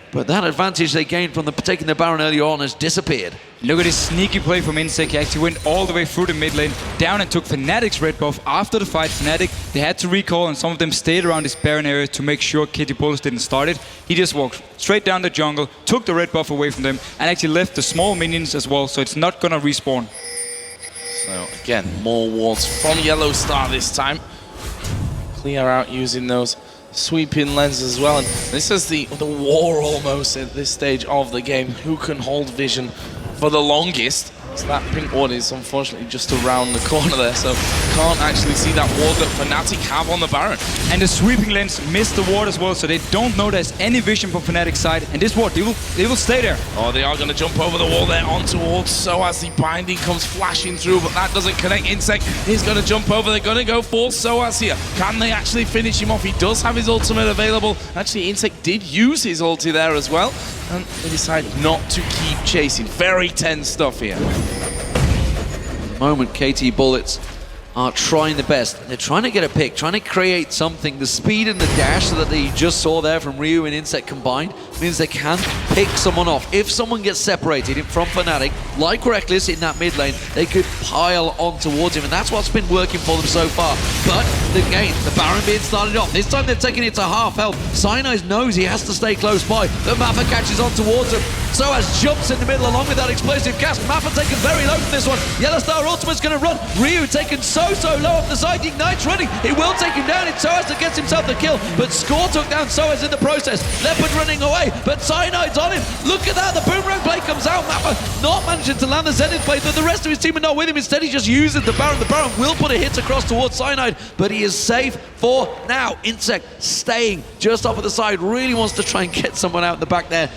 But that advantage they gained from taking the Baron earlier on has disappeared. Look at this sneaky play from Insect. He actually went all the way through the mid lane, down and took fnatic's red buff. After the fight, fnatic, they had to recall, and some of them stayed around this Baron area to make sure KT Bullets didn't start it. He just walked straight down the jungle, took the red buff away from them, and actually left the small minions as well, so it's not gonna respawn. So again, more wards from Yellowstar this time. Clear out using those sweeping lenses as well, and this is the war almost at this stage of the game. Who can hold vision for the longest? So that pink ward is unfortunately just around the corner there, so can't actually see that ward that fnatic have on the Baron. And the sweeping lens missed the ward as well, so they don't know there's any vision from fnatic's side, and this ward, they will stay there. Oh, they are going to jump over the wall there on towards So as the binding comes flashing through, but that doesn't connect. Insect is going to jump over. They're going to go for Soaz here. Can they actually finish him off? He does have his ultimate available. Actually, Insect did use his ulti there as well, and they decide not to keep chasing. Very tense stuff here. Moment KT Bullets are trying the best. They're trying to get a pick, trying to create something. The speed and the dash that you just saw there from Ryu and Insect combined means they can pick someone off. If someone gets separated from fnatic, like Reckless in that mid lane, they could pile on towards him, and that's what's been working for them so far. But the Baron being started off. This time they're taking it to half health. Cyanide knows he has to stay close by. The Mappa catches on towards him. Soaz jumps in the middle along with that explosive cast. Mappa taken very low from this one. Yellowstar ultimate's going to run. Ryu taken so low off the side. Ignite's running. He will take him down. It's Soaz that gets himself the kill, but Score took down Soaz in the process. Leopard running away, but Cyanide's on him. Look at that. The boomerang blade comes out. Mappa not managing to land the Zenith blade, but the rest of his team are not with him. Instead, he just uses the Baron. The Baron will put a hit across towards Cyanide, but he is safe for now. Insect staying just off of the side. Really wants to try and get someone out the back there,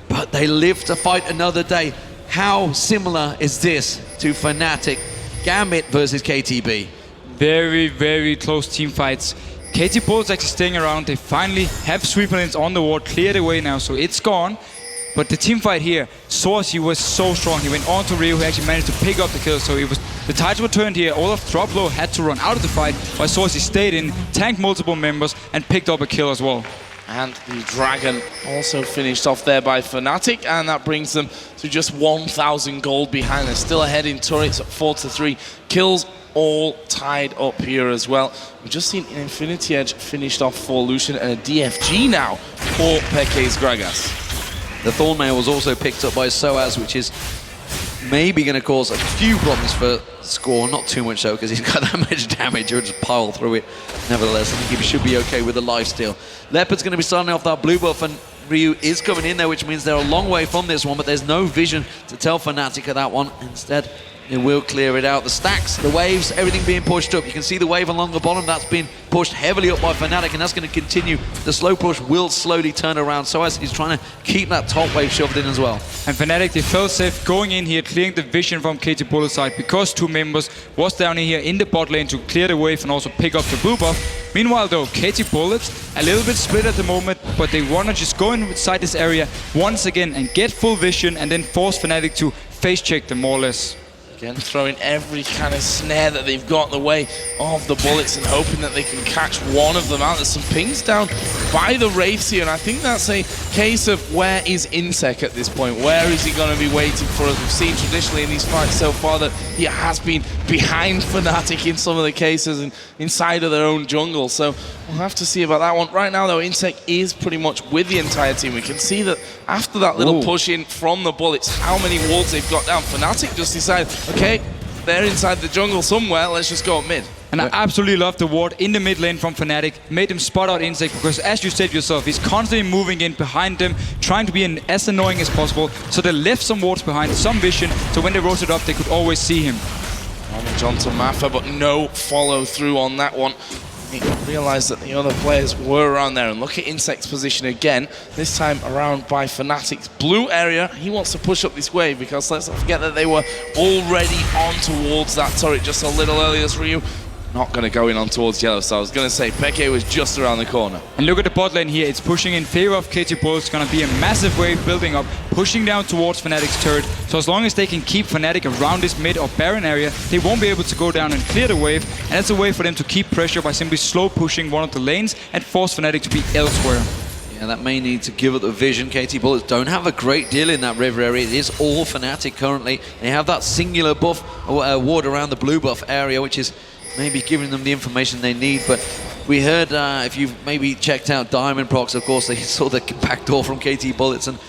but they live to fight another day. How similar is this to fnatic? Gambit versus KTB. Very, very close team fights. KT Bullets actually staying around. They finally have sweeper lanes on the ward, cleared away now, so it's gone. But the team fight here, Source, he was so strong. He went on to Ryu, who actually managed to pick up the kill. So it was the tides were turned here. Olaf dropped low, had to run out of the fight, while Source stayed in, tanked multiple members, and picked up a kill as well. And the Dragon also finished off there by fnatic, and that brings them to just 1,000 gold behind. They're still ahead in turrets at 4-3. Kills all tied up here as well. We've just seen an Infinity Edge finished off for Lucian, and a DFG now for Peke's Gragas. The Thornmail was also picked up by Soaz, which is maybe going to cause a few problems for Score. Not too much so, because he's got that much damage. He'll just pile through it. Nevertheless, I think he should be okay with the lifesteal. Leopard's going to be starting off that blue buff, and Ryu is coming in there, which means they're a long way from this one, but there's no vision to tell Fnatic of that one. Instead, it will clear it out. The stacks, the waves, everything being pushed up. You can see the wave along the bottom. That's been pushed heavily up by Fnatic, and that's going to continue. The slow push will slowly turn around. So as he's trying to keep that top wave shoved in as well. And Fnatic, they felt safe going in here, clearing the vision from KT Bullet's side, because two members was down in here in the bot lane to clear the wave and also pick up the blue buff. Meanwhile though, KT Bullets a little bit split at the moment, but they want to just go inside this area once again and get full vision and then force Fnatic to face check them more or less. Again, throwing every kind of snare that they've got in the way of the bullets and hoping that they can catch one of them out. There's some pings down by the Wraiths here, and I think that's a case of where is Insec at this point? Where is he going to be waiting for us? We've seen traditionally in these fights so far that he has been behind Fnatic in some of the cases and inside of their own jungle, so we'll have to see about that one. Right now though, Insec is pretty much with the entire team. We can see that after that little push in from the bullets, how many wards they've got down. Fnatic just decided, okay, they're inside the jungle somewhere, let's just go up mid. And I absolutely love the ward in the mid lane from Fnatic. Made him spot out Insec, because as you said yourself, he's constantly moving in behind them, trying to be as annoying as possible. So they left some wards behind, some vision, so when they rotated up, they could always see him. Damage onto Maffa, but no follow through on that one. He realised that the other players were around there, and look at Insect's position again, this time around by Fnatic's blue area. He wants to push up this wave, because let's not forget that they were already on towards that turret just a little earlier. As Ryu not going to go in on towards yellow, so I was going to say Peke was just around the corner. And look at the bot lane here, it's pushing in favor of KT Bull. It's going to be a massive wave building up, pushing down towards Fnatic's turret. So as long as they can keep Fnatic around this mid or Baron area, they won't be able to go down and clear the wave. And that's a way for them to keep pressure by simply slow pushing one of the lanes and force Fnatic to be elsewhere. Yeah, that may need to give up the vision. KT Bullets don't have a great deal in that river area. It is all Fnatic currently. They have that singular buff ward around the blue buff area, which is maybe giving them the information they need. But we heard, if you've maybe checked out Diamond Prox, of course, they saw the backdoor from KT Bullets, and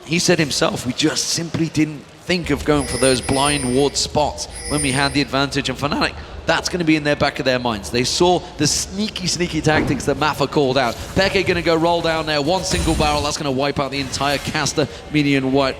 he said himself, we just simply didn't think of going for those blind ward spots when we had the advantage. And Fnatic, that's going to be in their back of their minds. They saw the sneaky tactics that Maffa called out. Peke going to go roll down there, one single barrel, that's going to wipe out the entire caster minion white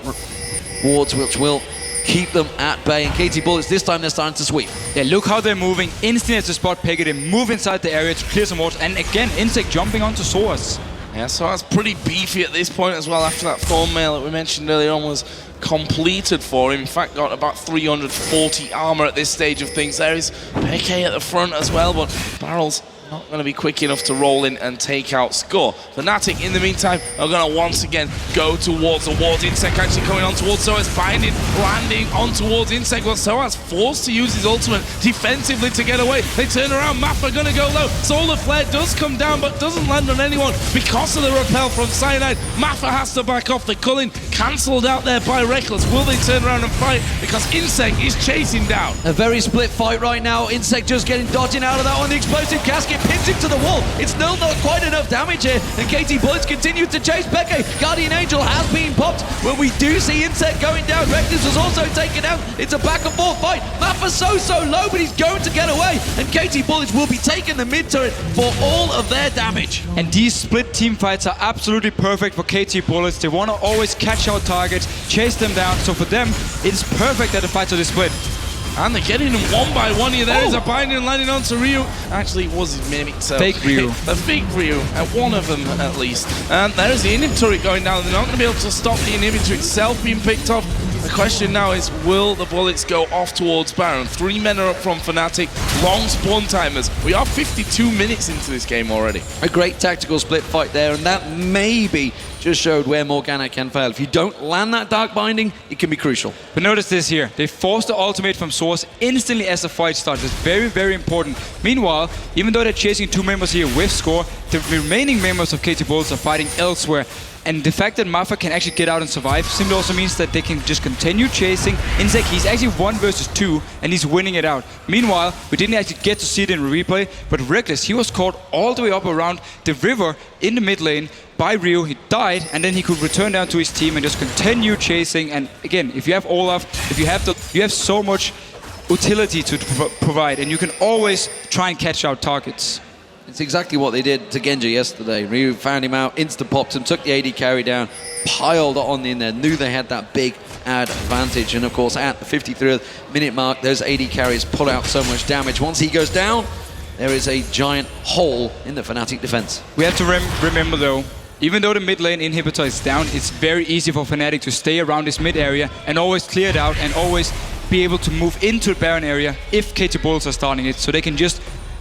wards, which will keep them at bay. And KT Bullets, this time they're starting to sweep. Yeah, look how they're moving. Instantly as the spot Peke, they move inside the area to clear some wards. And again, Insec jumping onto Soas. Yeah, so that's pretty beefy at this point as well, after that thorn mail that we mentioned earlier on was completed for him. In fact, got about 340 armor at this stage of things. There is Peke at the front as well, but Barrel's not going to be quick enough to roll in and take out Score. Fnatic, in the meantime, are going to once again go towards the wards. Insec actually coming on towards Soas, binding, landing on towards Insec. Well, Soas forced to use his ultimate defensively to get away. They turn around, Maffa going to go low. Solar Flare does come down, but doesn't land on anyone because of the repel from Cyanide. Maffa has to back off. The culling cancelled out there by Reckless. Will they turn around and fight? Because Insec is chasing down. A very split fight right now. Insec just dodging out of that one. The explosive casket pins him to the wall. It's still not quite enough damage here. And KT Bullets continue to chase Peke. Guardian Angel has been popped. When we do see Insec going down, Reckless was also taken out. It's a back and forth fight. Maffa's so low, but he's going to get away. And KT Bullets will be taking the mid turret for all of their damage. And these split team fights are absolutely perfect for KT Bullets. They want to always catch out targets, chase them down. So for them, it's perfect that the fights are this split. And they're getting them one by one here. There is a binding landing onto Ryu. Actually, it was his mimic, so fake Ryu. The fake Ryu, one of them at least. And there's the inhib turret going down. They're not going to be able to stop the inhibitor itself being picked off. The question now is, will the bullets go off towards Baron? 3 men are up from Fnatic. Long spawn timers. We are 52 minutes into this game already. A great tactical split fight there, and that maybe just showed where Morgana can fail. If you don't land that Dark Binding, it can be crucial. But notice this here. They forced the ultimate from Source instantly as the fight starts. It's very important. Meanwhile, even though they're chasing 2 members here with Score, the remaining members of KT Bulls are fighting elsewhere. And the fact that Maffa can actually get out and survive simply also means that they can just continue chasing. Insec, he's actually 1 versus 2, and he's winning it out. Meanwhile, we didn't actually get to see it in replay, but Reckless, he was caught all the way up around the river in the mid lane, by Rio, he died, and then he could return down to his team and just continue chasing. And again, if you have Olaf, if you have so much utility to provide, and you can always try and catch out targets. It's exactly what they did to Genji yesterday. Ryu found him out, instant popped him, took the AD carry down, piled on in there, knew they had that big advantage. And of course, at the 53rd minute mark, those AD carries pull out so much damage. Once he goes down, there is a giant hole in the Fnatic defense. We have to remember though, even though the mid lane inhibitor is down, it's very easy for Fnatic to stay around this mid area and always clear it out and always be able to move into the Baron area if KT Bulls are starting it, so they can just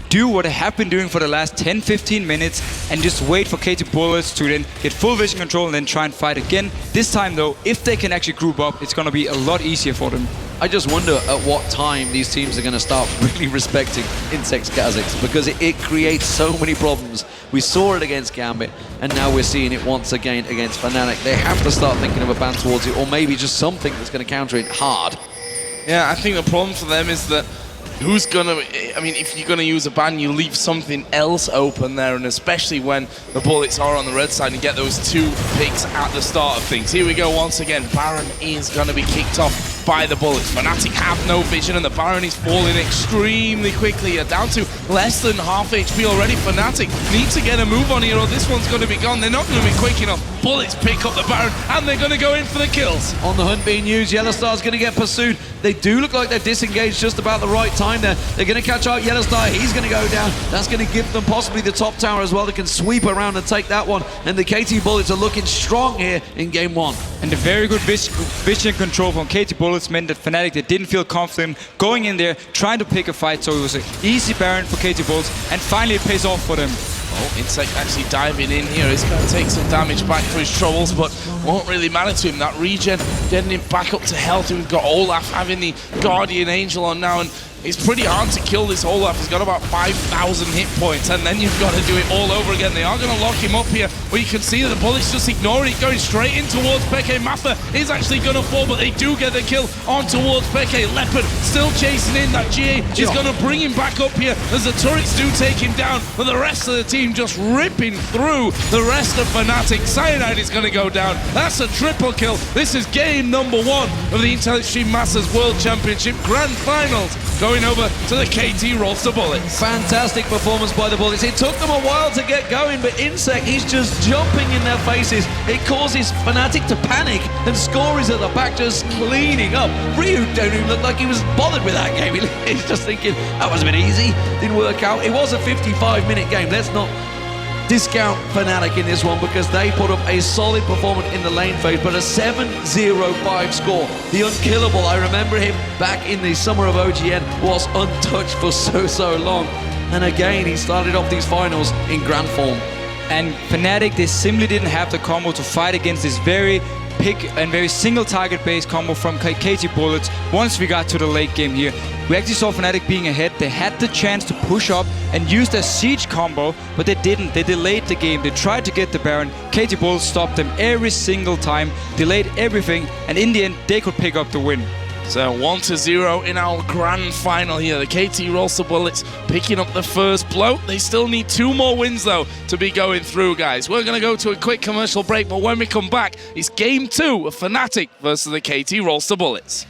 do what they have been doing for the last 10-15 minutes and just wait for KT Bullets to then get full vision control and then try and fight again. This time though, if they can actually group up, it's going to be a lot easier for them. I just wonder at what time these teams are going to start really respecting Insect's Kha'Zix, because it creates so many problems. We saw it against Gambit, and now we're seeing it once again against Fnatic. They have to start thinking of a ban towards it, or maybe just something that's going to counter it hard. Yeah, I think the problem for them is that who's gonna, I mean, if you're gonna use a ban, you leave something else open there, and especially when the Bullets are on the red side and get those 2 picks at the start of things. Here we go once again. Baron is gonna be kicked off by the Bullets. Fnatic have no vision, and the Baron is falling extremely quickly. Down to less than half HP already. Fnatic need to get a move on here, or this one's gonna be gone. They're not gonna be quick enough. Bullets pick up the Baron, and they're gonna go in for the kills. On the hunt being used, Yellowstar's going to get pursued. They do look like they've disengaged just about the right time there. They're going to catch out Yellowstar. He's going to go down. That's going to give them possibly the top tower as well. They can sweep around and take that one. And the KT Bullets are looking strong here in game 1. And the very good vision control from KT Bullets meant that Fnatic, they didn't feel confident going in there, trying to pick a fight. So it was an easy Baron for KT Bullets, and finally it pays off for them. Oh, Insect actually diving in here. He's going to take some damage back for his troubles, but won't really matter to him. That regen getting him back up to health. We've got Olaf having the Guardian Angel on now, and it's pretty hard to kill this Olaf. He's got about 5,000 hit points, and then you've got to do it all over again. They are going to lock him up here, but you can see that the Bullets just ignoring it, going straight in towards Peke. Matha is actually going to fall, but they do get the kill on towards Peke. Leopard still chasing in. That GA is going to bring him back up here as the turrets do take him down, but the rest of the team just ripping through the rest of Fnatic. Cyanide is going to go down. That's a triple kill. This is game number 1 of the Intel Extreme Masters World Championship Grand Finals. Going over to the KT Rolster Bullets. Fantastic performance by the Bullets. It took them a while to get going, but Insect, he's just jumping in their faces. It causes Fnatic to panic, and Score is at the back just cleaning up. Ryu don't even look like he was bothered with that game. He's just thinking, that was a bit easy. Didn't work out. It was a 55-minute game. Let's not discount Fnatic in this one, because they put up a solid performance in the lane phase, but a 7-0-5 score. The unkillable, I remember him back in the summer of OGN, was untouched for so long. And again, he started off these finals in grand form. And Fnatic, they simply didn't have the combo to fight against this very pick and very single target based combo from KT Bullets. Once we got to the late game here, we actually saw Fnatic being ahead. They had the chance to push up and use their siege combo, but they didn't. They delayed the game. They tried to get the Baron. KT Bullets stopped them every single time, delayed everything, and in the end, they could pick up the win. So 1-0 in our grand final here. The KT Rolster Bullets picking up the first blow. They still need 2 more wins though to be going through, guys. We're going to go to a quick commercial break, but when we come back, it's game 2 of Fnatic versus the KT Rolster Bullets.